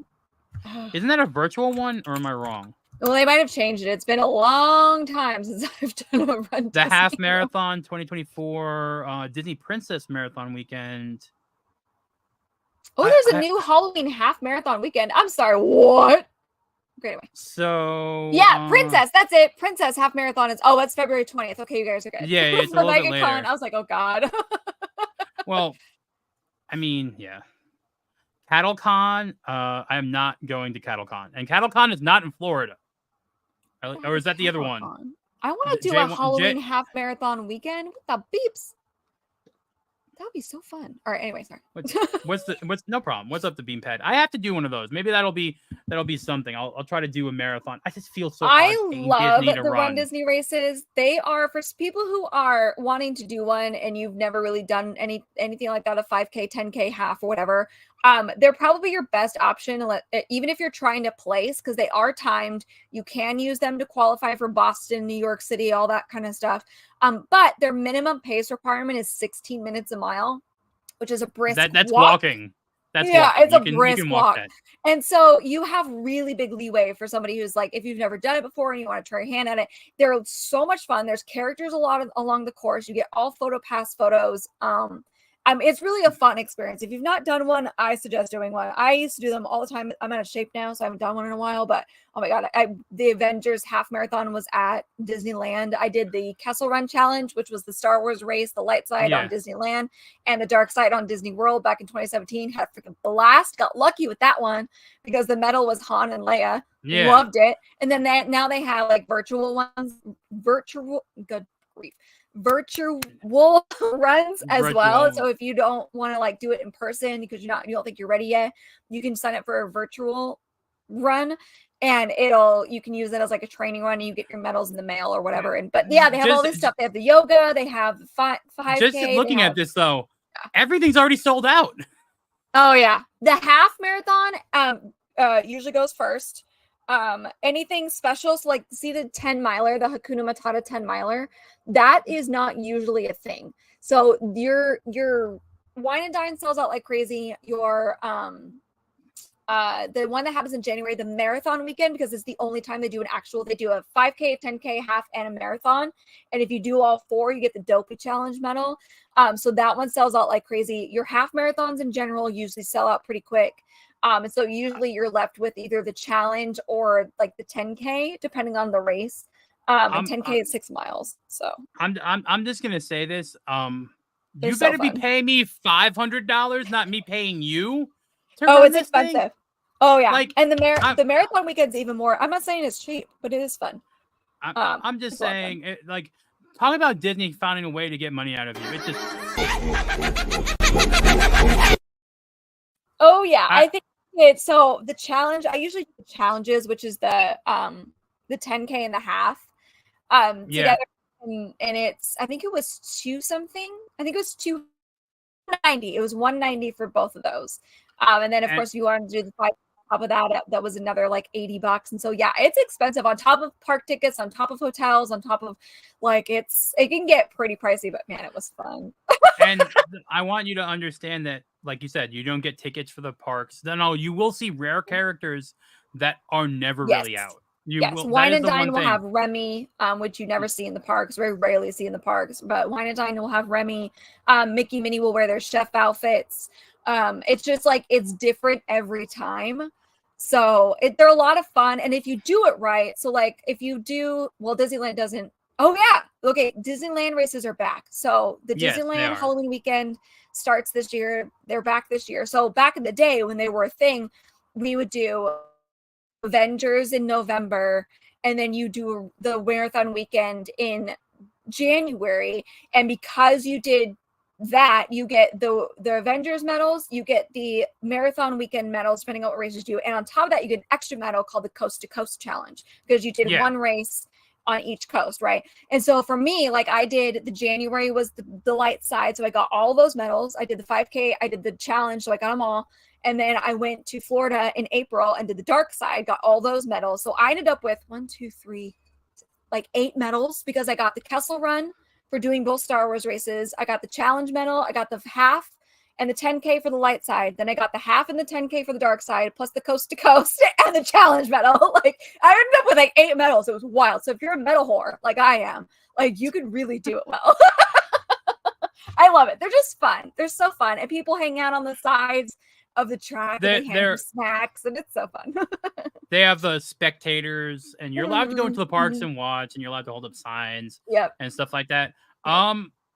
Isn't that a virtual one, or am I wrong? Well, they might have changed it. It's been a long time since I've done a run. The Half Marathon 2024 Disney Princess Marathon weekend. Oh, there's a new Halloween half marathon weekend. I'm sorry, what? Great, anyway. So yeah, Princess. That's it. Princess half marathon is. Oh, it's February 20th. Okay, you guys are good. Yeah, it's a little bit later. I was like, oh god. Well, I mean, yeah. CattleCon. I am not going to CattleCon, and CattleCon is not in Florida. Or is that the other one? I want to do a Halloween half marathon weekend. What the beeps? That would be so fun. All right. Anyway, sorry. What's no problem. What's up the beam pad? I have to do one of those. Maybe that'll be something. I'll try to do a marathon. I just feel so. I love the Run Disney races. They are for people who are wanting to do one and you've never really done anything like that, a 5K, 10K, half, or whatever. They're probably your best option, even if you're trying to place, because they are timed. You can use them to qualify for Boston, New York City, all that kind of stuff. But their minimum pace requirement is 16 minutes a mile, which is a brisk that's walk. Walking. That's yeah, walking. It's a brisk walk. And so you have really big leeway for somebody who's like, if you've never done it before and you want to try your hand at it, they're so much fun. There's characters along the course. You get all PhotoPass photos. It's really a fun experience. If you've not done one, I suggest doing one. I used to do them all the time. I'm out of shape now, so I haven't done one in a while. But oh my god, the Avengers half marathon was at Disneyland. I did the Kessel Run challenge, which was the Star Wars race, the light side on Disneyland, and the dark side on Disney World back in 2017. Had a freaking blast. Got lucky with that one because the medal was Han and Leia. Yeah. Loved it. And then now they have like virtual ones, good grief. Virtual runs as well. So if you don't want to like do it in person because you don't think you're ready yet, you can sign up for a virtual run and you can use it as like a training run and you get your medals in the mail or whatever. And but yeah, they have all this stuff. They have the yoga, they have 5K. Just looking at this though, everything's already sold out. Oh yeah. The half marathon usually goes first. Anything special, so like see the 10 miler, the Hakuna Matata 10 miler, that is not usually a thing. So your wine and dine sells out like crazy. Your the one that happens in January, the marathon weekend, because it's the only time they do they do a 5K, 10K, half, and a marathon. And if you do all 4, you get the Dopey Challenge medal. So that one sells out like crazy. Your half marathons in general usually sell out pretty quick. And so usually you're left with either the challenge or like the 10K, depending on the race. And 10K is 6 miles. So I'm just gonna say this. They're You better be paying me $500, not me paying you. Oh, it's expensive. Thing. Oh yeah, like, and the marathon weekend's even more. I'm not saying it's cheap, but it is fun. I'm just saying, like, talking about Disney finding a way to get money out of you. It's just. Oh yeah, I think it's so the challenge. I usually do challenges, which is the 10K and the half, together, and it's I think it was 2 something. I think it was 290. It was 190 for both of those. And then of course you wanted to do the 5 on top of that was another like $80. And so yeah, it's expensive on top of park tickets, on top of hotels, on top of like it can get pretty pricey, but man, it was fun. And I want you to understand that, like you said, you don't get tickets for the parks. No, you will see rare characters that are never really out. Wine and Dine will have Remy, which you never see in the parks, very rarely see in the parks. But Wine and Dine will have Remy. Mickey, Minnie will wear their chef outfits. It's just like it's different every time. So they're a lot of fun. And if you do it right, so like if you do, well, Disneyland doesn't. Oh yeah, okay. Disneyland races are back. So the Disneyland Halloween weekend starts this year. They're back this year. So back in the day when they were a thing, we would do Avengers in November, and then you do the marathon weekend in January. And because you did that, you get the Avengers medals, you get the marathon weekend medals, depending on what races you do. And on top of that, you get an extra medal called the Coast to Coast Challenge because you did one race on each coast, right? And so for me, like I did the January was the light side. So I got all those medals. I did the 5K, I did the challenge, so I got them all. And then I went to Florida in April and did the dark side, got all those medals. So I ended up with 8 medals because I got the Kessel Run for doing both Star Wars races. I got the challenge medal. I got the half and the 10K for the light side. Then I got the half and the 10K for the dark side, plus the coast to coast and the challenge medal. Like I ended up with 8 medals. It was wild. So if you're a medal whore like I am, like you could really do it well. I love it. They're just fun. They're so fun. And people hang out on the sides of the track. They hand snacks, and it's so fun. They have the spectators, and you're allowed to go into the parks and watch, and you're allowed to hold up signs, and stuff like that.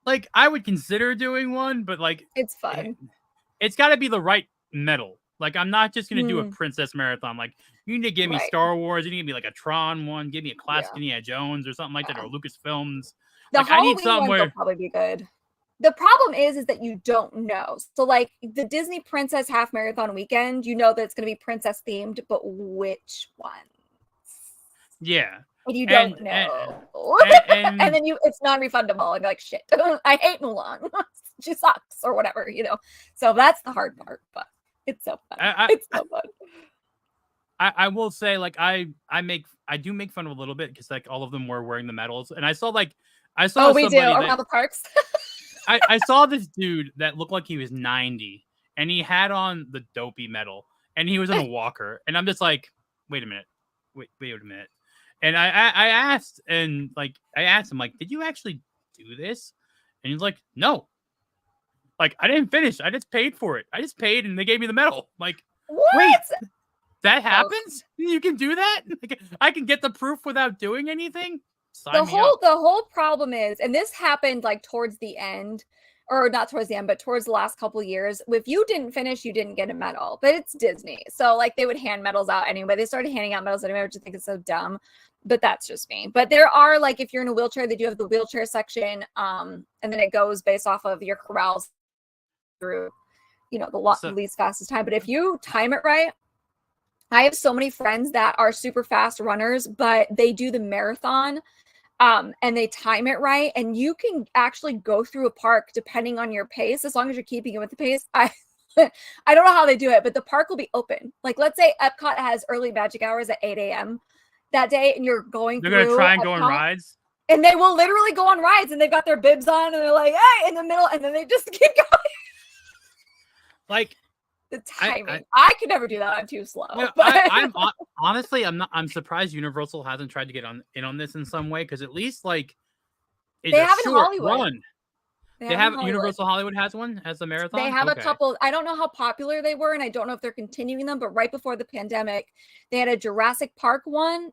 Like I would consider doing one, but like it's fun. It's got to be the right medal. Like I'm not just gonna do a princess marathon. Like you need to give me Star Wars. You need to be like a Tron one. Give me a classic Indiana Jones or something like that, or Lucasfilms. The Halloween one will probably be good. The problem is that you don't know. So like the Disney Princess Half Marathon weekend, you know that it's going to be princess themed, but which ones? Yeah. And you don't know. And then it's non-refundable. And you're like, shit, I hate Mulan. She sucks or whatever, you know? So that's the hard part, but it's so fun. It's so fun. I will say, like, I do make fun of a little bit because like all of them were wearing the medals. And I saw we do around the parks. I saw this dude that looked like he was 90 and he had on the Dopey medal and he was in a walker. And I'm just like, wait a minute. And I asked him, like, did you actually do this? And he's like, no. Like, I didn't finish. I just paid for it. I just paid and they gave me the medal. Like, What? wait, that happens? You can do that? Like, I can get the proof without doing anything? Sign The me up. whole problem is, and this happened like towards the end, or not towards the end, but towards the last couple years. If you didn't finish, you didn't get a medal. But it's Disney, so like they would hand medals out anyway. They started handing out medals anyway, which I think is so dumb. But that's just me. But there are, like, if you're in a wheelchair, they do have the wheelchair section, and then it goes based off of your corrals through, the least fastest time. But if you time it right, I have so many friends that are super fast runners, but they do the marathon. And they time it right, and you can actually go through a park depending on your pace, as long as you're keeping it with the pace. I don't know how they do it, but the park will be open. Like, let's say Epcot has early magic hours at 8 a.m. that day, and you're going They're through going to try and Epcot, go on rides? and they will literally go on rides, and they've got their bibs on, and they're like, hey, in the middle, and then they just keep going. Like, the timing. I could never do that. I'm too slow. No, I'm honestly, I'm surprised Universal hasn't tried to get in on this in some way, because at least, like, it's they a have in short Hollywood. run. They have Universal Hollywood has one as a marathon. They have a couple. I don't know how popular they were, and I don't know if they're continuing them. But right before the pandemic, they had a Jurassic Park run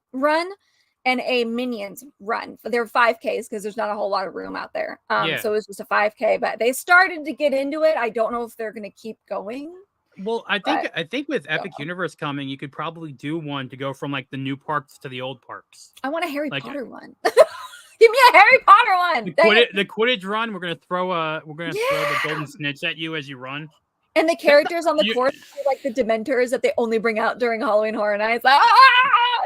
and a Minions run. They're 5Ks because there's not a whole lot of room out there. So it was just a 5K. But they started to get into it. I don't know if they're going to keep going. Well, I think with Epic Universe coming, you could probably do one to go from like the new parks to the old parks. I want a Harry Potter one. Give me a Harry Potter one. The Quidditch run. We're gonna throw the golden snitch at you as you run. And the characters on the course are like the Dementors that they only bring out during Halloween Horror Nights. Like,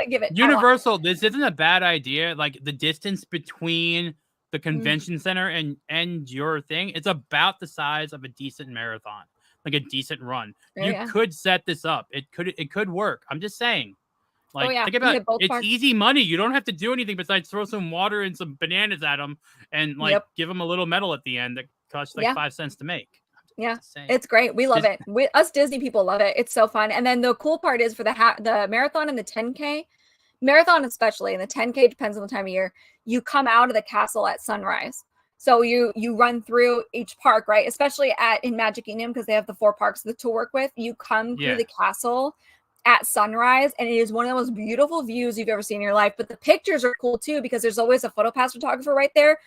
give it. Universal. This isn't a bad idea. Like, the distance between the convention center and your thing, it's about the size of a decent marathon. Like a decent run. You could set this up. It could work. I'm just saying. Like, think about it. It's easy money. You don't have to do anything besides throw some water and some bananas at them and give them a little medal at the end that costs like 5 cents to make. Yeah, it's great. We love it. Us Disney people love it. It's so fun. And then the cool part is for the marathon and the 10K, marathon especially, and the 10K depends on the time of year, you come out of the castle at sunrise. So you run through each park, right? Especially in Magic Kingdom, because they have the 4 parks to work with. You come through the castle at sunrise, and it is one of the most beautiful views you've ever seen in your life. But the pictures are cool too, because there's always a PhotoPass photographer right there.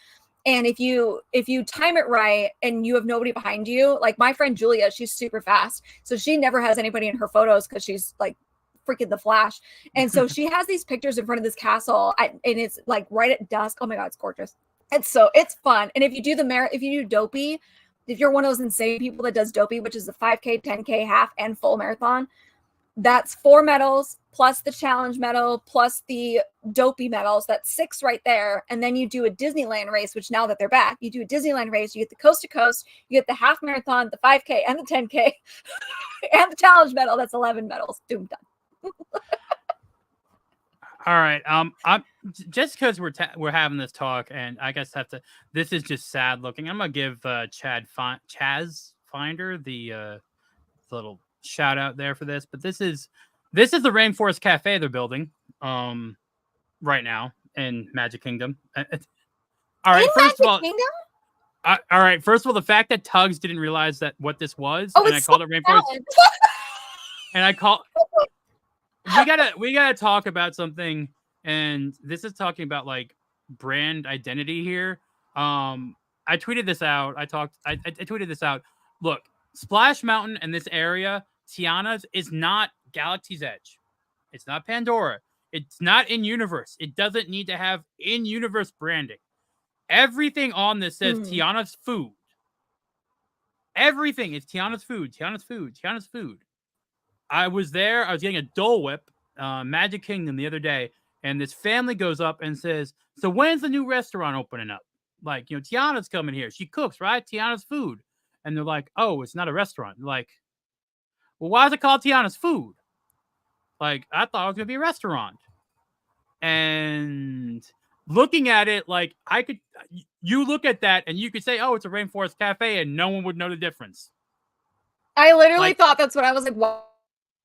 And if you time it right and you have nobody behind you, like my friend Julia, she's super fast, so she never has anybody in her photos because she's like freaking the Flash. And so she has these pictures in front of this castle, and it's like right at dusk. Oh my god, it's gorgeous. It's fun. And if you do Dopey, if you're one of those insane people that does Dopey, which is the 5K, 10K, half, and full marathon, that's 4 medals plus the challenge medal plus the Dopey medals. That's 6 right there. And then you do a Disneyland race, which now that they're back, you do a Disneyland race. You get the coast to coast, you get the half marathon, the 5K, and the 10K, and the challenge medal. That's 11 medals. Doom done. All right. I'm just because we're having this talk, and I guess this is just sad looking. I'm gonna give Chaz Finder the little shout out there for this. But this is the Rainforest Cafe they're building right now in Magic Kingdom. All right. First of all, the fact that Tugs didn't realize what this was, and I called it Rainforest, and I call. We gotta talk about something, and this is talking about like brand identity here. I tweeted this out. I tweeted this out. Look, Splash Mountain and this area, Tiana's, is not Galaxy's Edge. It's not Pandora. It's not in universe. It doesn't need to have in universe branding. Everything on this says Tiana's food. Everything is Tiana's food. Tiana's food. Tiana's food. I was there. I was getting a Dole Whip, Magic Kingdom, the other day, and this family goes up and says, "So when's the new restaurant opening up? Like, Tiana's coming here. She cooks, right? Tiana's food." And they're like, "Oh, it's not a restaurant." Like, well, why is it called Tiana's food? Like, I thought it was gonna be a restaurant. And looking at it, like, you look at that and you could say, "Oh, it's a Rainforest Cafe," and no one would know the difference. I literally thought that's what I was like. What?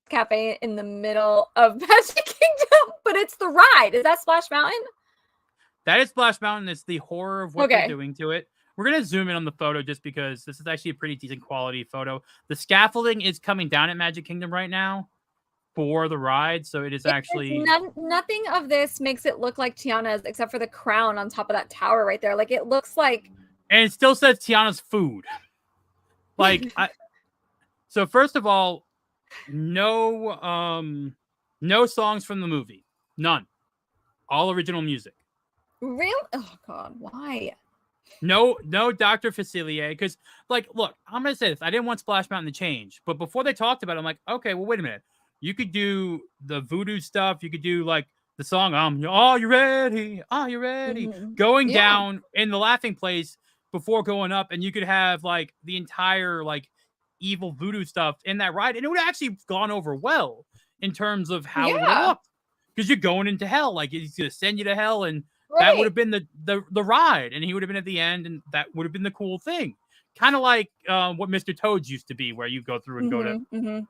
Cafe in the middle of Magic Kingdom, but it's the ride. Is that Splash Mountain? That is Splash Mountain. It's the horror of what they're doing to it. We're gonna zoom in on the photo just because this is actually a pretty decent quality photo. The scaffolding is coming down at Magic Kingdom right now for the ride, so it is actually nothing of this makes it look like Tiana's except for the crown on top of that tower right there. Like it looks like, and it still says Tiana's food. Like, so first of all, no songs from the movie, none, all original music. real. Oh God, why? No Dr. Facilier, because like, look, I'm gonna say this. I didn't want Splash Mountain to change, but before they talked about it, I'm like, okay, well, wait a minute. You could do the voodoo stuff. You could do like the song, "Are you ready? Are you ready?" Mhm. Going Yeah. down in the laughing place before going up, and you could have like the entire like evil voodoo stuff in that ride, and it would have actually gone over well in terms of how it would have Yeah. looked. Because you're going into hell, like he's gonna send you to hell, and that would Right. have been the ride, and he would have been at the end, and that would have been the cool thing. Kind of like what Mr. Toad's used to be, where you go through and go to. Mhm.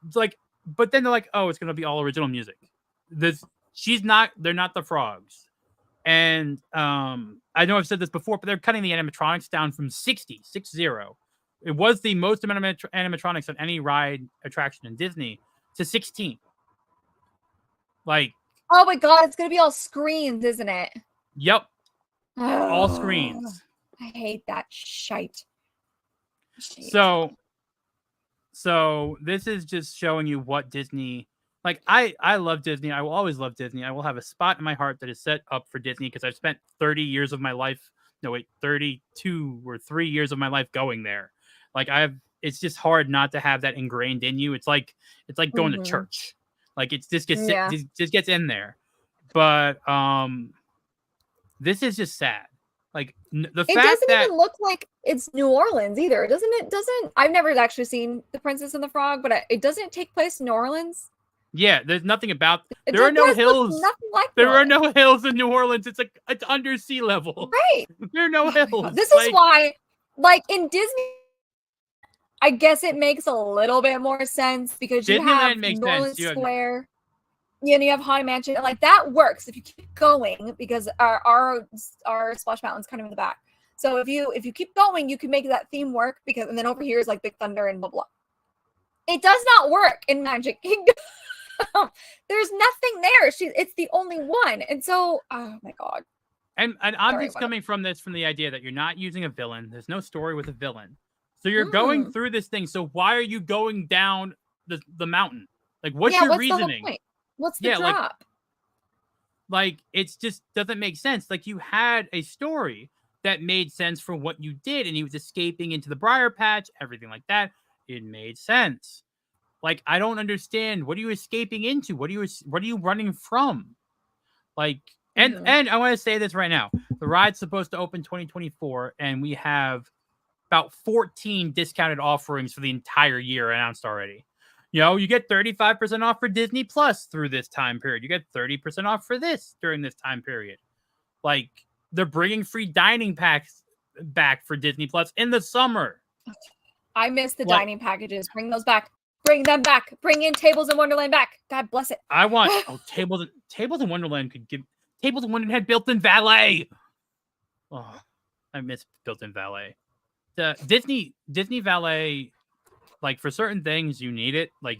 It's like, but then they're like, oh, it's gonna be all original music. They're not the frogs, and I know I've said this before, but they're cutting the animatronics down from 60. It was the most amount of animatronics on any ride attraction in Disney to 16. Like, Oh my God, it's gonna be all screens, isn't it? yep, all Oh, screens. I hate that shite. So this is just showing you what Disney, like, I love Disney. I will always love Disney. I will have a spot in my heart that is set up for Disney because I've spent 30 years of my life, 32 or 3 years of my life going there. Like, it's just hard not to have that ingrained in you. It's like going to Mhm. church. Like, it's just gets Yeah. just gets in there. But this is just sad. Like, the It fact doesn't that even look like it's New Orleans either, doesn't it? I've never actually seen The Princess and the Frog, but it doesn't take place in New Orleans. yeah, there's nothing about. It There are no looks hills. Nothing like There New are Orleans. no hills in New Orleans. It's under sea level. Right. There are no Oh my God. hills. This is why, like in Disney, I guess it makes a little bit more sense because you have Disneyland makes New Orleans sense. You have- Square. Yeah, and you have Haunted Mansion. Like that works if you keep going because our Splash Mountain's kind of in the back. So if you keep going, you can make that theme work because and then over here is like Big Thunder and blah blah. It does not work in Magic Kingdom. There's nothing there. It's the only one. And so, oh my God. and I'm Sorry, just what- coming from the idea that you're not using a villain. There's no story with a villain. So you're going through this thing. So why are you going down the mountain? Like, what's your what's reasoning? The whole point? What's the Yeah, drop? Like it just doesn't make sense. Like, you had a story that made sense for what you did, and he was escaping into the Briar Patch, everything like that. It made sense. Like, I don't understand. What are you escaping into? What are you running from? Like, and I want to say this right now. The ride's supposed to open 2024, and we have about 14 discounted offerings for the entire year announced already. You get 35% off for Disney Plus through this time period. You get 30% off for this during this time period. Like, they're bringing free dining packs back for Disney Plus in the summer. I miss the dining packages. Bring those back. Bring them back. Bring in Tables in Wonderland back. God bless it. I want Tables in Wonderland could give Tables in Wonderland had built-in valet. Oh, I miss built-in valet. The Disney Valet, like, for certain things you need it. Like,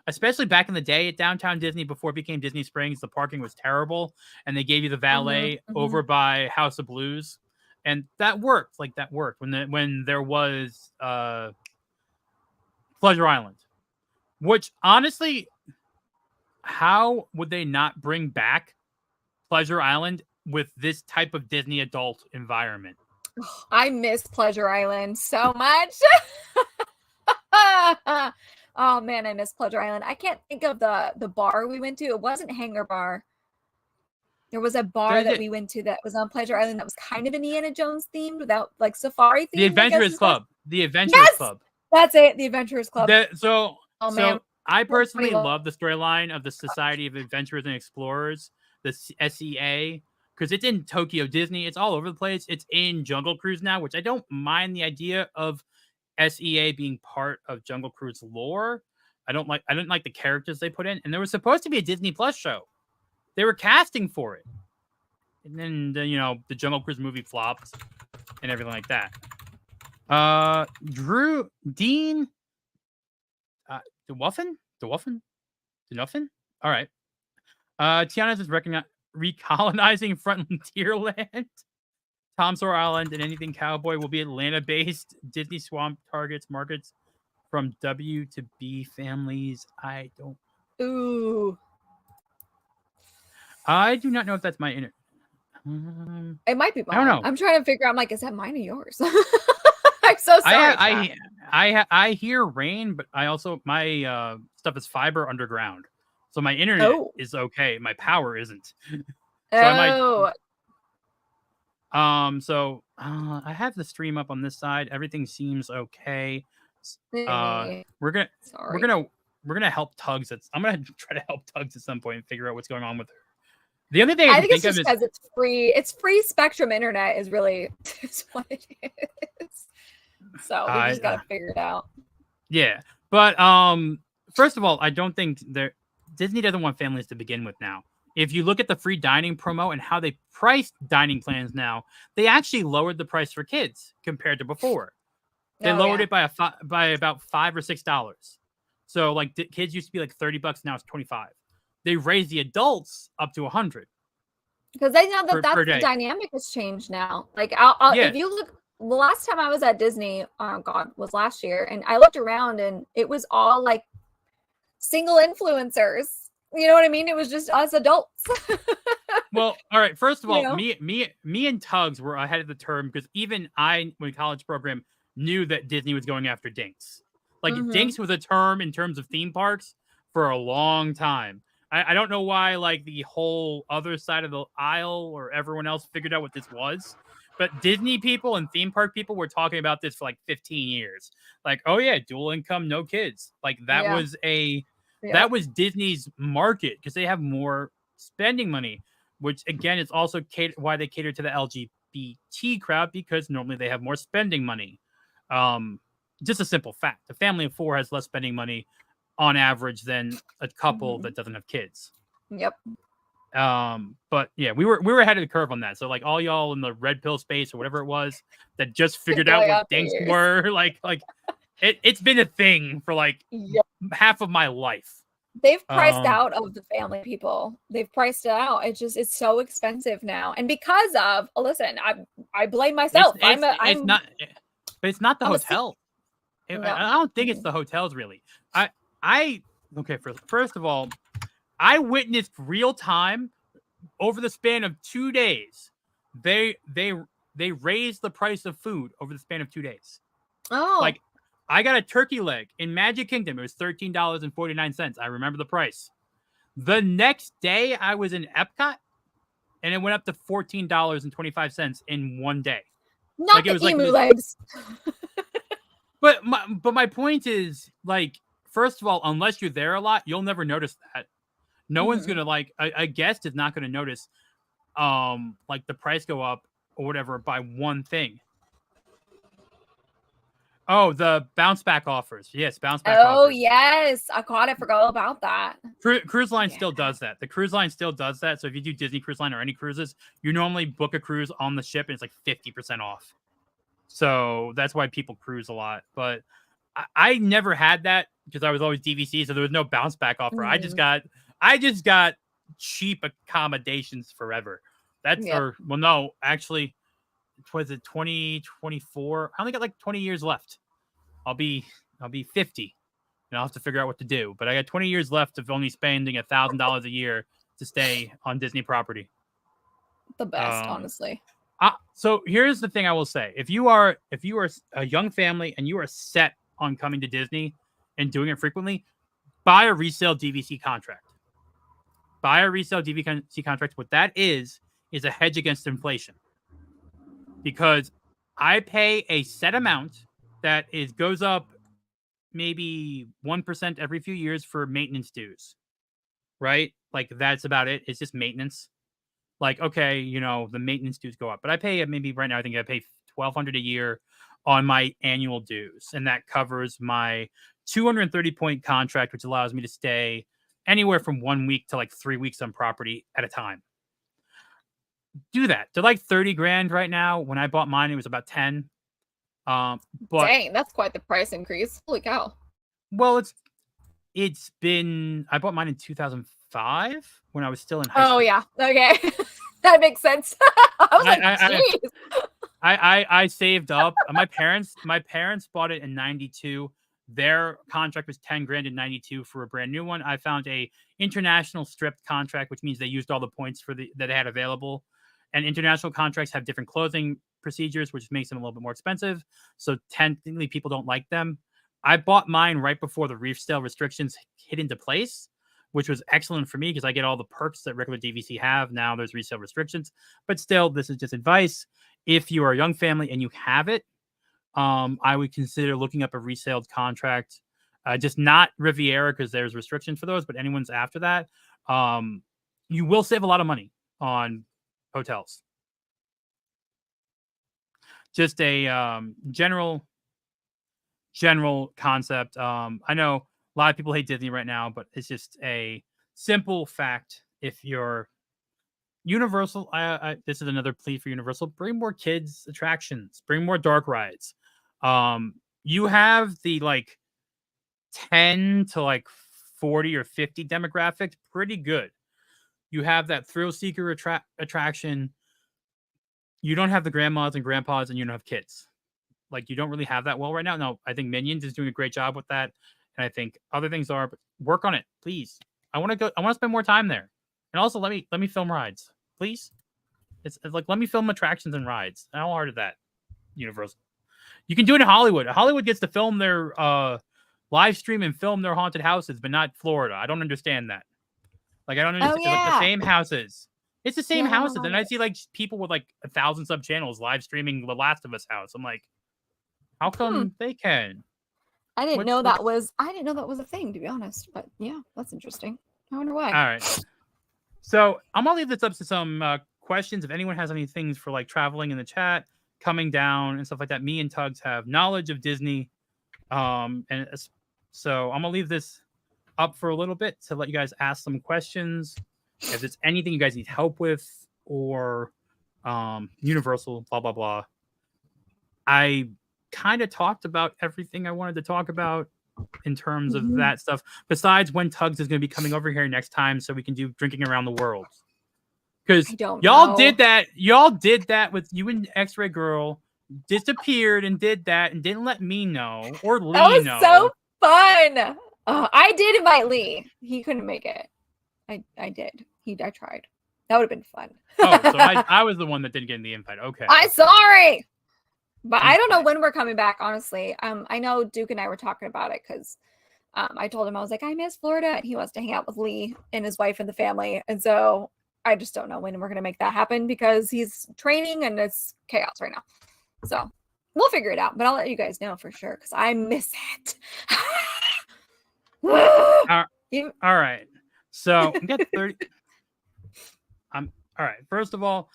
especially back in the day at Downtown Disney before it became Disney Springs, the parking was terrible, and they gave you the valet over by House of Blues, and that worked. Like, that worked when there was Pleasure Island, which honestly, how would they not bring back Pleasure Island with this type of Disney adult environment? I miss Pleasure Island so much. Oh man, I miss Pleasure Island. I can't think of the bar we went to. It wasn't Hangar Bar. There was a bar that we went to that was on Pleasure Island that was kind of Indiana Jones themed without like safari themed. The Adventurers Club. The Adventurers Club. That's it. The Adventurers Club. So I personally love the storyline of the Society of Adventurers and Explorers, the SEA, because it's in Tokyo Disney. It's all over the place. It's in Jungle Cruise now, which I don't mind the idea of SEA being part of Jungle Cruise lore. I didn't like the characters they put in, and there was supposed to be a Disney Plus show. They were casting for it, and then the Jungle Cruise movie flopped, and everything like that. Dean DeWuffen? All right. Tiana's is recolonizing Frontierland. Tom Sawyer Island and anything cowboy will be Atlanta-based. Disney Swamp targets markets from W to B families. I don't. Ooh. I do not know if that's my internet. It might be mine. I don't know. I'm trying to figure out. I'm like, is that mine or yours? I'm so sorry. I hear rain, but I also my stuff is fiber underground, so my internet is okay. My power isn't. So I have the stream up on this side. Everything seems okay. We're gonna help Tugs. I'm gonna try to help Tugs at some point and figure out what's going on with her. The only thing I think it's just because it's free. It's free Spectrum internet is really is what it is. So we just gotta figure it out. Yeah, but first of all, I don't think Disney doesn't want families to begin with now. If you look at the free dining promo and how they priced dining plans now, they actually lowered the price for kids compared to before. They lowered it by about $5 or $6. So like kids used to be like $30, now it's $25. They raised the adults up to $100. Because they know that that's the dynamic has changed now. Like if you look, the last time I was at Disney, oh God, was last year, and I looked around and it was all like single influencers. You know what I mean? It was just us adults. Well, all right. First of all, me and Tugs were ahead of the term because even I, when college program, knew that Disney was going after Dinks. Like Dinks was a term in terms of theme parks for a long time. I don't know why like the whole other side of the aisle or everyone else figured out what this was. But Disney people and theme park people were talking about this for like 15 years. Like, oh yeah, dual income, no kids. Like that was that was Disney's market because they have more spending money, which again is also why they cater to the LGBT crowd because normally they have more spending money. Just a simple fact: a family of 4 has less spending money on average than a couple that doesn't have kids. Yep. But yeah, we were ahead of the curve on that. So like all y'all in the red pill space or whatever it was that just figured out what Dinks were, like it's been a thing for like half of my life. They've priced out of the family people. They've priced it out. It's so expensive now, and because of listen, I blame myself. It's not the hotel. I don't think it's the hotels really. First of all, I witnessed real time over the span of 2 days. They raised the price of food over the span of 2 days. Oh, like I got a turkey leg in Magic Kingdom. It was $13.49. I remember the price. The next day, I was in Epcot, and it went up to $14.25 in 1 day. Not like the emu legs. But my point is, like, first of all, unless you're there a lot, you'll never notice that. No one's gonna like a guest is not gonna notice, like the price go up or whatever by one thing. Oh, the bounce back offers. Yes, bounce back offers. Oh, yes. I forgot about that. Cruise line still does that. The cruise line still does that. So if you do Disney Cruise Line or any cruises, you normally book a cruise on the ship and it's like 50% off. So that's why people cruise a lot. But I never had that because I was always DVC, so there was no bounce back offer. I just got cheap accommodations forever. Actually, was it 2024? I only got like 20 years left. I'll be 50, and I'll have to figure out what to do. But I got 20 years left of only spending $1,000 a year to stay on Disney property. The best, honestly. So here's the thing I will say: if you are a young family and you are set on coming to Disney and doing it frequently, buy a resale DVC contract. Buy a resale DVC contract. What that is a hedge against inflation. Because I pay a set amount that goes up maybe 1% every few years for maintenance dues, right? Like that's about it. It's just maintenance. Like, okay, the maintenance dues go up, but I pay maybe right now, I think I pay $1,200 a year on my annual dues. And that covers my 230 point contract, which allows me to stay anywhere from 1 week to like 3 weeks on property at a time. do that. They're like 30 grand right now. When I bought mine, it was about 10. But Dang, that's quite the price increase. Holy cow. well, it's been, I bought mine in 2005 when I was still in high school. Oh yeah. Okay. That makes sense. I was like, jeez. I saved up. My parents bought it in 92. Their contract was 10 grand in 92 for a brand new one. I found a international stripped contract, which means they used all the points that they had available. And international contracts have different closing procedures, which makes them a little bit more expensive. So technically people don't like them. I bought mine right before the resale restrictions hit into place, which was excellent for me because I get all the perks that regular DVC have. Now there's resale restrictions, but still, this is just advice. If you are a young family and you have it, I would consider looking up a resale contract. Just not Riviera because there's restrictions for those, but anyone's after that. You will save a lot of money on hotels. Just a general concept. I know a lot of people hate Disney right now, but it's just a simple fact. If you're Universal, this is another plea for Universal: bring more kids attractions, bring more dark rides. You have the like 10 to like 40 or 50 demographics, pretty good. You have that thrill seeker attraction. You don't have the grandmas and grandpas, and you don't have kids. Like, you don't really have that well right now. No, I think Minions is doing a great job with that, and I think other things are. But work on it, please. I want to go. I want to spend more time there, and also let me film rides, please. It's like, let me film attractions and rides. How hard is that? Universal. You can do it in Hollywood. Hollywood gets to film their live stream and film their haunted houses, but not Florida. I don't understand that. Like, I don't understand. yeah. Like, the same houses. It's the same Yeah, houses, and I see like people with like 1,000 sub channels live streaming The Last of Us house. I'm like, how come they can? I didn't know that was a thing, to be honest. But yeah, that's interesting. I wonder why. All right. So I'm gonna leave this up to some questions. If anyone has any things for like traveling in the chat, coming down and stuff like that. Me and Tugs have knowledge of Disney, and so I'm gonna leave this up for a little bit to let you guys ask some questions. If there's anything you guys need help with, or Universal, blah blah blah. I kind of talked about everything I wanted to talk about in terms of that stuff. Besides when Tugs is going to be coming over here next time, so we can do drinking around the world. Because y'all did that with you and X-Ray Girl, disappeared and did that and didn't let me know or Lee know. So fun. I did invite Lee. He couldn't make it. I did. I tried. That would have been fun. Oh, so I was the one that didn't get in the invite. Okay. I'm sorry. But I don't know when we're coming back, honestly. I know Duke and I were talking about it because I told him, I was like, I miss Florida, and he wants to hang out with Lee and his wife and the family. And so I just don't know when we're going to make that happen because he's training and it's chaos right now. So we'll figure it out, but I'll let you guys know for sure because I miss it. All right. So we got 30. All right. First of all,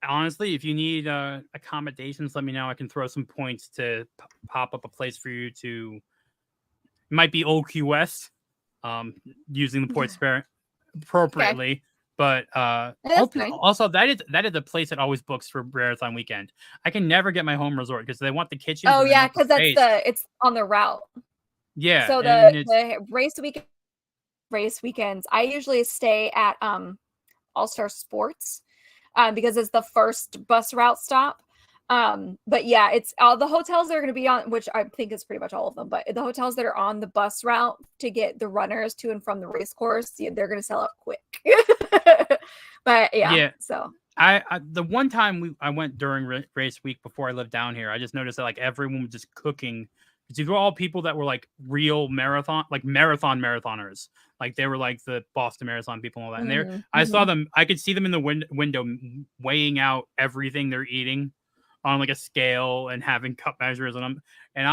honestly, if you need accommodations, let me know. I can throw some points to pop up a place for you to. It might be Old Key West, using the points appropriately. Okay. But also that is a place that always books for Marathon weekend. I can never get my home resort because they want the kitchen. Oh yeah, because it's on the route. Yeah. So the race weekends, I usually stay at All Star Sports. Because it's the first bus route stop. But yeah, it's all the hotels that are going to be on, which I think is pretty much all of them, but the hotels that are on the bus route to get the runners to and from the race course, they're going to sell out quick. But yeah. So I the one time I went during race week before I lived down here, I just noticed that like everyone was just cooking. These were all people that were like real marathoners. Like they were like the Boston Marathon people and all that. And I saw them, I could see them in the window weighing out everything they're eating on like a scale and having cup measures on them. And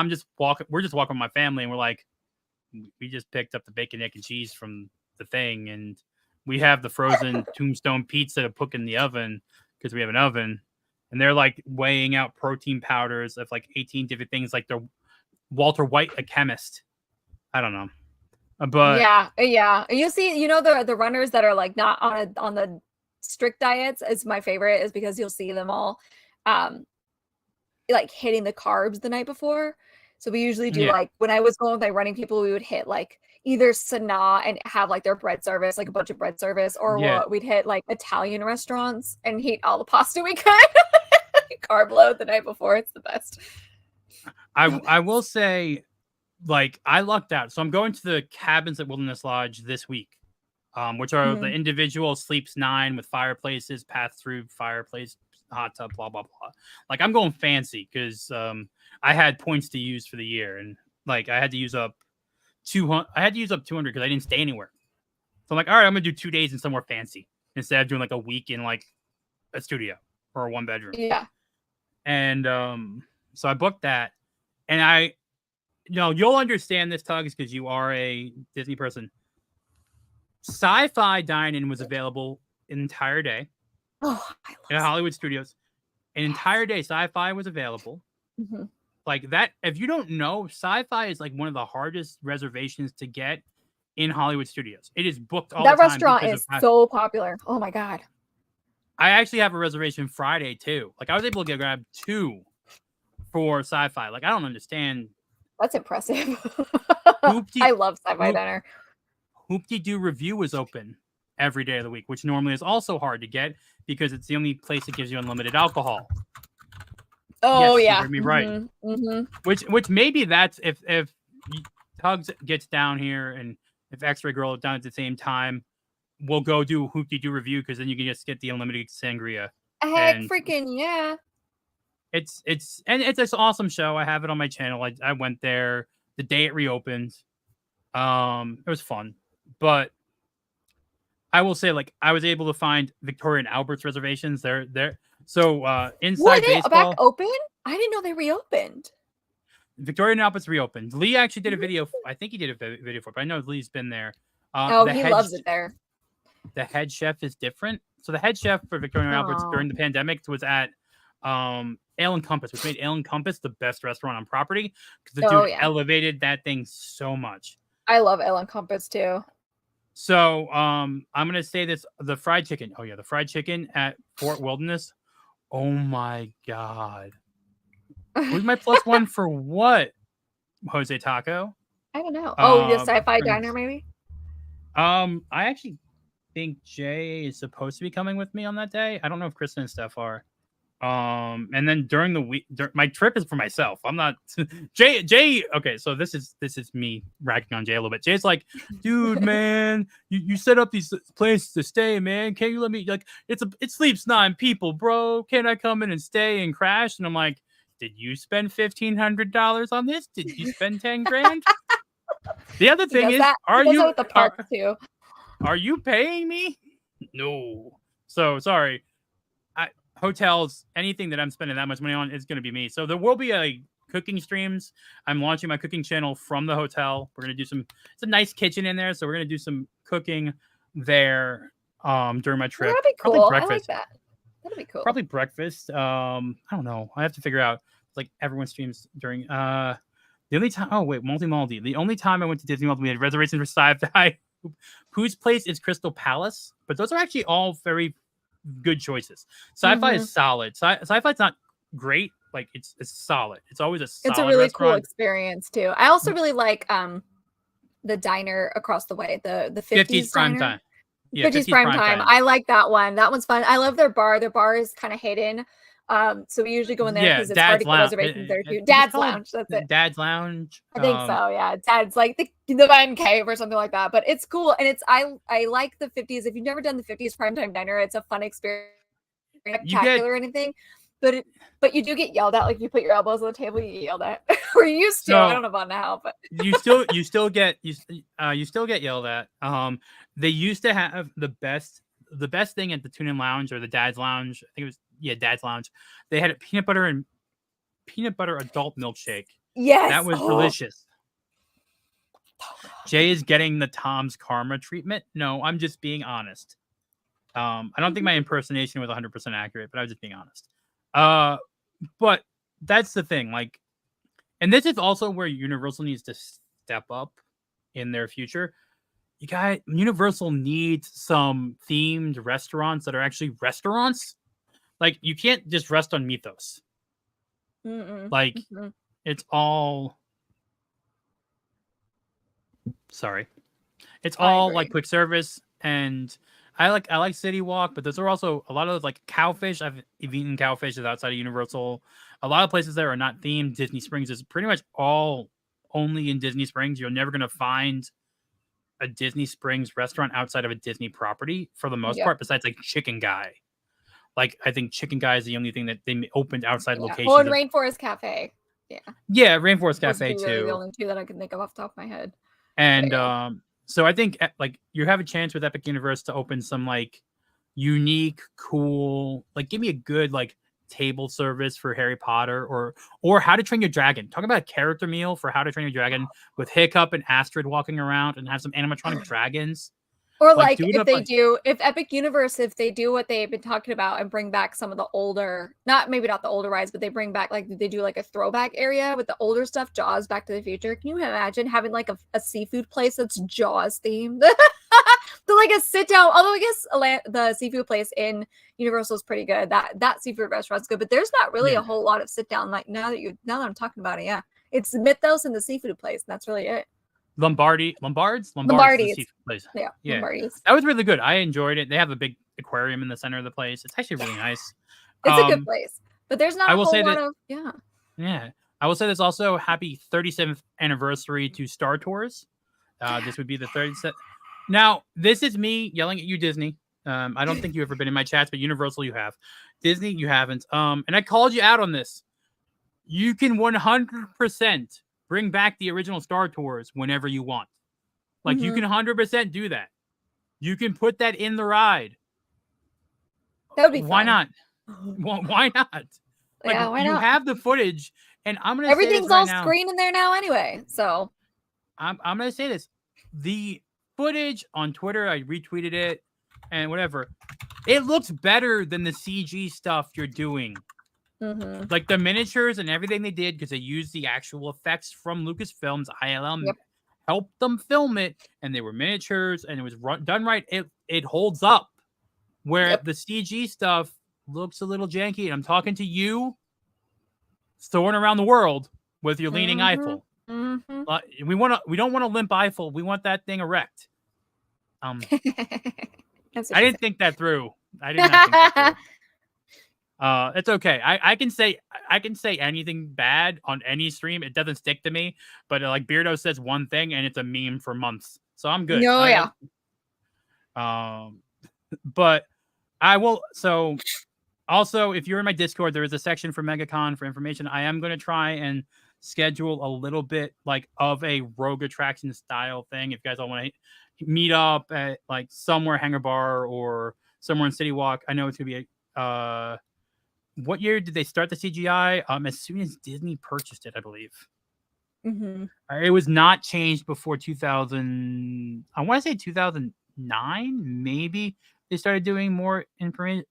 we're just walking with my family and we're like, we just picked up the bacon, egg, and cheese from the thing. And we have the frozen Tombstone pizza to cook in the oven because we have an oven. And they're like weighing out protein powders of like 18 different things. Like they're Walter White, a chemist. I don't know. But yeah. You see, the runners that are like not on the strict diets is my favorite, is because you'll see them all like hitting the carbs the night before. So we usually do like, when I was going with my running people, we would hit like either Sanaa and have like their bread service, like a bunch of bread service, or we'd hit like Italian restaurants and eat all the pasta we could. Carb load the night before. It's the best. I will say, like, I lucked out. So I'm going to the cabins at Wilderness Lodge this week, which are the individual sleeps 9 with fireplaces, path through fireplace, hot tub, blah blah blah. Like, I'm going fancy because I had points to use for the year, and like I had to use up 200. I had to use up 200 because I didn't stay anywhere. So I'm like, all right, I'm gonna do 2 days in somewhere fancy instead of doing like a week in like a studio or a 1-bedroom. Yeah. And so I booked that, and you'll understand this, Tugs, because you are a Disney person. Sci-Fi Dine-In was available an entire day. Oh, I love in Hollywood Studios. An entire day, Sci-Fi was available. Mm-hmm. Like that, if you don't know, Sci-Fi is like one of the hardest reservations to get in Hollywood Studios. It is booked all the time. That restaurant is so popular. Oh my God. I actually have a reservation Friday too. Like I was able to grab 2 for Sci-Fi. Like I don't understand. That's impressive. I love Sci-Fi Diner. Hoop-de-Doo Review was open every day of the week, which normally is also hard to get because it's the only place that gives you unlimited alcohol. Oh yes, yeah, you heard me right. Mm-hmm. Which maybe that's if Tugs gets down here and if X-Ray Girl is down at the same time, we'll go do Hoop-de-Doo Review because then you can just get the unlimited sangria. Heck, freaking yeah! It's an awesome show. I have it on my channel. I went there the day it reopened. It was fun, but I will say, like, I was able to find Victoria and Albert's reservations. They're so inside baseball. Back open? I didn't know they reopened. Victoria and Albert's reopened. Lee actually did a video. I think he did a video for it, but I know Lee's been there. He loves it there. The head chef is different. So the head chef for Victoria and Albert's during the pandemic was at Ale and Compass, which made Ale and Compass the best restaurant on property because the dude elevated that thing so much. I love Ale and Compass too. So I'm gonna say this: the fried chicken. Oh yeah, the fried chicken at Fort Wilderness. Oh my God. Who's my +1 for what? Jose Taco? I don't know. Oh, the Sci-Fi Diner maybe? I actually think Jay is supposed to be coming with me on that day. I don't know if Kristen and Steph are. And then during the week, my trip is for myself. I'm not Jay. Okay, so this is me ragging on Jay a little bit. Jay's like, dude, man, you set up these places to stay, man. Can't you let me, like, it sleeps 9 people, bro. Can't I come in and stay and crash? And I'm like, did you spend $1,500 on this? Did you spend 10 grand? The other thing is, are you paying me? No. So sorry. Hotels, anything that I'm spending that much money on is going to be me. So there will be a cooking streams. I'm launching my cooking channel from the hotel. We're going to do it's a nice kitchen in there. So we're going to do some cooking there during my trip. That'd be cool. Probably breakfast. I like that. That'd be cool. Probably breakfast. I don't know. I have to figure out. It's like everyone streams during the only time. Oh wait, Multi-Maldi. The only time I went to Disney World, we had reservations for Sci-Fi. Pooh's Place is Crystal Palace, but those are actually all very good choices. Sci-Fi is solid. Sci-Fi's not great. Like it's solid. It's always a solid It's a really restaurant. cool experience too. I also really like the diner across the way, the 50s prime diner. time. Yeah, 50s prime time. I like that one. That one's fun. I love their bar. Their bar is kind of hidden. So we usually go in there because it's hard to get reservations there too. Dad's Lounge. That's it. Dad's Lounge. I think so. Yeah, Dad's like the Man Cave or something like that. But it's cool, and it's I like the 50s. If you've never done the 50s primetime diner, it's a fun experience. Spectacular or anything, but you do get yelled at. Like if you put your elbows on the table, you get yelled at. Or you used to. I don't know about now, but you still get yelled at. They used to have the best thing at the Tune-In Lounge or the Dad's Lounge. I think it was Dad's Lounge. They had a peanut butter adult milkshake. Yes, that was delicious. Jay is getting the Tom's Karma treatment. No, I'm just being honest. I don't think my impersonation was 100% accurate, but I was just being honest. But that's the thing. Like, and this is also where Universal needs to step up in their future. Universal needs some themed restaurants that are actually restaurants. Like, you can't just rest on Mythos. Like, it's all. Sorry, it's all like quick service, and I like City Walk, but those are also a lot of like Cowfish. I've eaten Cowfish outside of Universal. A lot of places there are not themed. Disney Springs is pretty much all only in Disney Springs. You're never gonna find a Disney Springs restaurant outside of a Disney property for the most part, besides like Chicken Guy. Like, I think Chicken Guy is the only thing that they opened outside location. Or Rainforest Cafe. Yeah, Rainforest Cafe Those too. are the only two that I can think of off the top of my head. And so I think like you have a chance with Epic Universe to open some like unique, cool, like give me a good like table service for Harry Potter or How to Train Your Dragon. Talk about a character meal for How to Train Your Dragon with Hiccup and Astrid walking around and have some animatronic dragons. Or like if Epic Universe, if they do what they've been talking about and bring back some of the older, maybe not the older rides, but they bring back like they do like a throwback area with the older stuff, Jaws, Back to the Future. Can you imagine having like a seafood place that's Jaws themed? So like a sit down, although I guess the seafood place in Universal is pretty good. That seafood restaurant's good, but there's not really a whole lot of sit down. Like now that I'm talking about it, it's Mythos and the seafood place, and that's really it. Lombardi's place. Yeah, Lombardi's. That was really good. I enjoyed it. They have a big aquarium in the center of the place. It's actually really nice. It's a good place, but there's not a whole lot of Yeah, I will say there's also happy 37th anniversary to Star Tours. This would be the 37th. Now, this is me yelling at you, Disney. I don't think you've ever been in my chats, but Universal you have. Disney, you haven't. And I called you out on this. You can 100% bring back the original Star Tours whenever you want. Like, you can 100% do that. You can put that in the ride. That would be fun. Why not? Well, why not? Like, why not? You have the footage, and I'm gonna everything's say all now, screen in there now anyway. So I'm gonna say this: the footage on Twitter, I retweeted it, and whatever. It looks better than the CG stuff you're doing. Like the miniatures and everything they did, because they used the actual effects from Lucasfilm's ILM, helped them film it, and they were miniatures, and it was done right. It holds up, where the CG stuff looks a little janky. And I'm talking to you, soaring around the world with your leaning Eiffel. We don't want a limp Eiffel. We want that thing erect. I didn't think that through. I did not think that through. It's okay. I can say anything bad on any stream. It doesn't stick to me. But like Beardo says one thing and it's a meme for months. So I'm good. But I will. So also, if you're in my Discord, there is a section for MegaCon for information. I am going to try and schedule a little bit like of a Rogue Attraction style thing. If you guys all want to meet up at like somewhere Hangar Bar or somewhere in City Walk, I know it's going to be a. What year did they start the CGI? As soon as Disney purchased it, I believe. It was not changed before 2000. I want to say 2009. Maybe they started doing more things,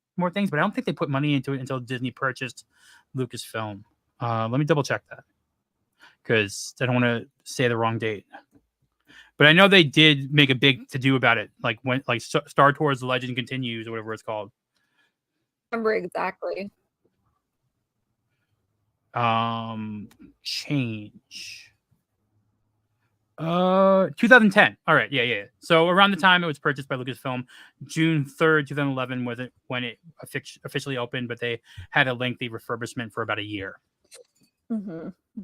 but I don't think they put money into it until Disney purchased Lucasfilm. Let me double check that because I don't want to say the wrong date. But I know they did make a big to do about it, like when like Star Tours: The Legend Continues or whatever it's called. Remember exactly. Change 2010. All right, yeah. So around the time it was purchased by Lucasfilm, June 3rd, 2011 was it when it officially opened, but they had a lengthy refurbishment for about a year.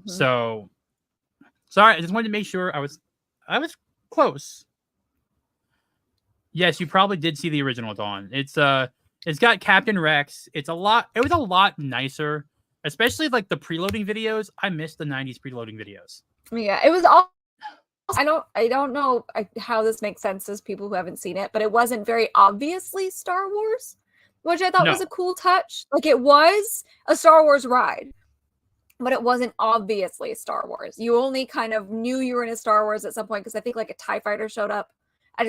So sorry, I just wanted to make sure I was close. Yes, you probably did see the original, Dawn. It's got Captain Rex. It was a lot nicer, especially like the preloading videos. I miss the 90s preloading videos. Yeah, it was all. I don't know how this makes sense as people who haven't seen it, but it wasn't very obviously Star Wars, which I thought was a cool touch. Like it was a Star Wars ride, but it wasn't obviously Star Wars. You only kind of knew you were in a Star Wars at some point because I think like a TIE fighter showed up.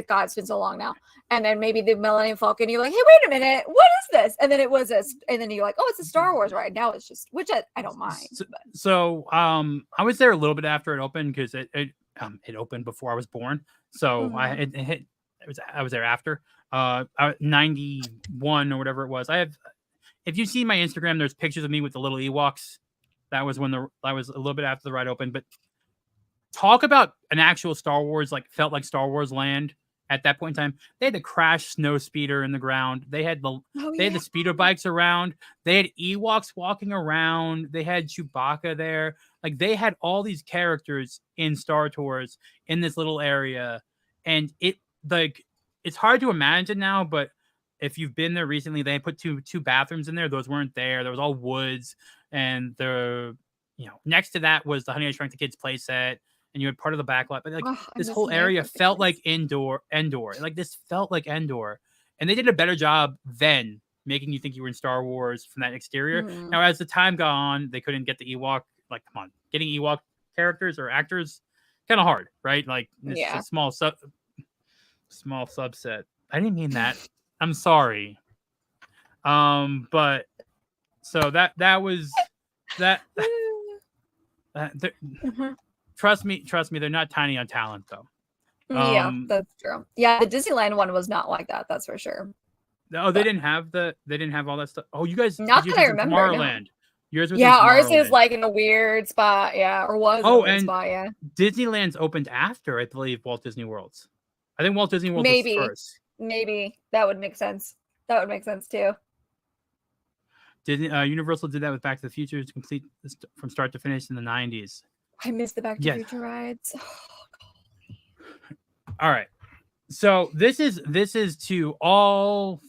God, it's been so long now. And then maybe the Millennium Falcon, you're like, hey, wait a minute, what is this? And then and then you're like, oh, it's a Star Wars ride. Now it's just, which I don't mind. So I was there a little bit after it opened because it opened before I was born, so Mhm. I was there after 91 or whatever it was. If you see my Instagram, there's pictures of me with the little Ewoks. That was that was a little bit after the ride opened. But talk about an actual Star Wars, like felt like Star Wars land at that point in time. They had the Crash snow speeder in the ground. They had the speeder bikes around. They had Ewoks walking around. They had Chewbacca there. Like they had all these characters in Star Tours in this little area, and it's hard to imagine now, but if you've been there recently, they put two bathrooms in there. Those weren't there. There was all woods, and next to that was the Honey I Shrunk the Kids play set, and you had part of the backlot. But this whole area felt like Endor. Like this felt like Endor, and they did a better job then making you think you were in Star Wars from that exterior. Mhm. Now, as the time got on, they couldn't get the Ewok. Like, come on, getting Ewok characters or actors kind of hard, right? Like, it's a small subset. I didn't mean that. I'm sorry. But so that was that. Trust me, they're not tiny on talent though. Yeah, that's true. Yeah, the Disneyland one was not like that. That's for sure. Oh, they didn't have all that stuff. Oh, you guys, not that I remember. Tomorrowland. Yours was ours is like in a weird spot. Yeah, or was in a weird spot. Yeah. Disneyland's opened after, I believe, Walt Disney World's. I think Walt Disney World was first. Maybe that would make sense. That would make sense too. Disney, Universal did that with Back to the Future to complete from start to finish in the 90s. I missed the Back to the Future rides. All right, so this is to all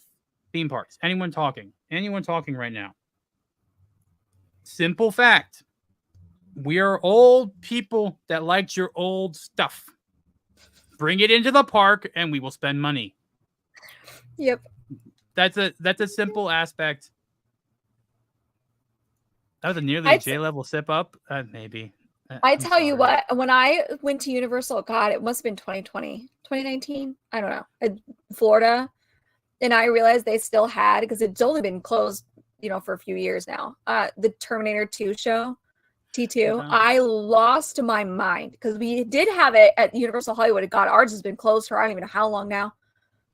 theme parks. Anyone talking right now? Simple fact: we are old people that liked your old stuff. Bring it into the park, and we will spend money. Yep. That's a simple aspect. That was a nearly J-level sip up. Maybe. I tell you what, when I went to Universal, God, it must have been 2020, 2019. I don't know. Florida. And I realized they still had, because it's only been closed, for a few years now. The Terminator 2 show, T2. Uh-huh. I lost my mind because we did have it at Universal Hollywood. God, ours has been closed for I don't even know how long now.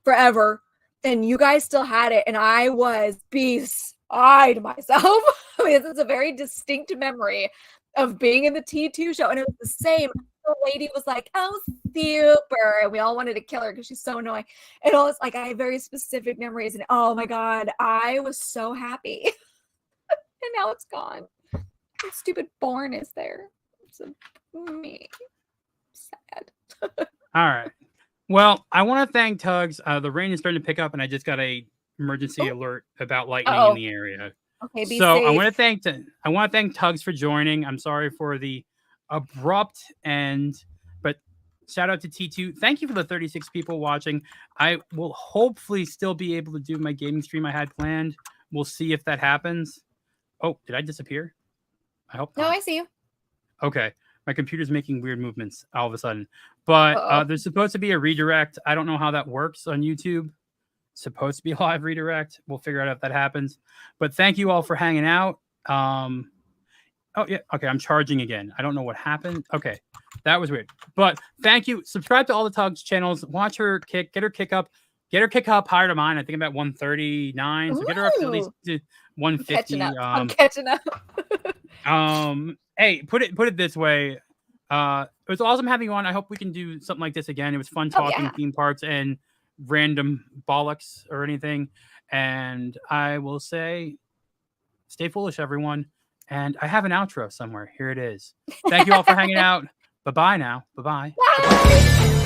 Forever. And you guys still had it. And I was beside myself. I mean, it's a very distinct memory of being in the T2 show. And it was the same. The lady was like, oh, super. And we all wanted to kill her because she's so annoying. And all this, like, I have very specific memories. And oh my God, I was so happy. And now it's gone. The stupid barn is there. So me. Sad. All right. Well, I want to thank Tugs. The rain is starting to pick up, and I just got a emergency alert about lightning in the area. Okay, be so safe. I want to thank Tugs for joining. I'm sorry for the abrupt end, but shout out to T2. Thank you for the 36 people watching. I will hopefully still be able to do my gaming stream I had planned. We'll see if that happens. Oh, did I disappear? I hope not. No, I see you. Okay. My computer's making weird movements all of a sudden. But there's supposed to be a redirect. I don't know how that works on YouTube. It's supposed to be a live redirect. We'll figure out if that happens. But thank you all for hanging out. Oh, yeah. Okay, I'm charging again. I don't know what happened. Okay, that was weird. But thank you. Subscribe to all the Tugs channels. Watch her kick. Get her kick up. Get her kick up higher to mine. I think I'm at 139. So get her up to at least to 150. I'm catching up. Hey, put it this way. It was awesome having you on. I hope we can do something like this again. It was fun talking theme parks and random bollocks or anything. And I will say, stay foolish, everyone. And I have an outro somewhere. Here it is. Thank you all for hanging out. Bye-bye now. Bye-bye. Bye.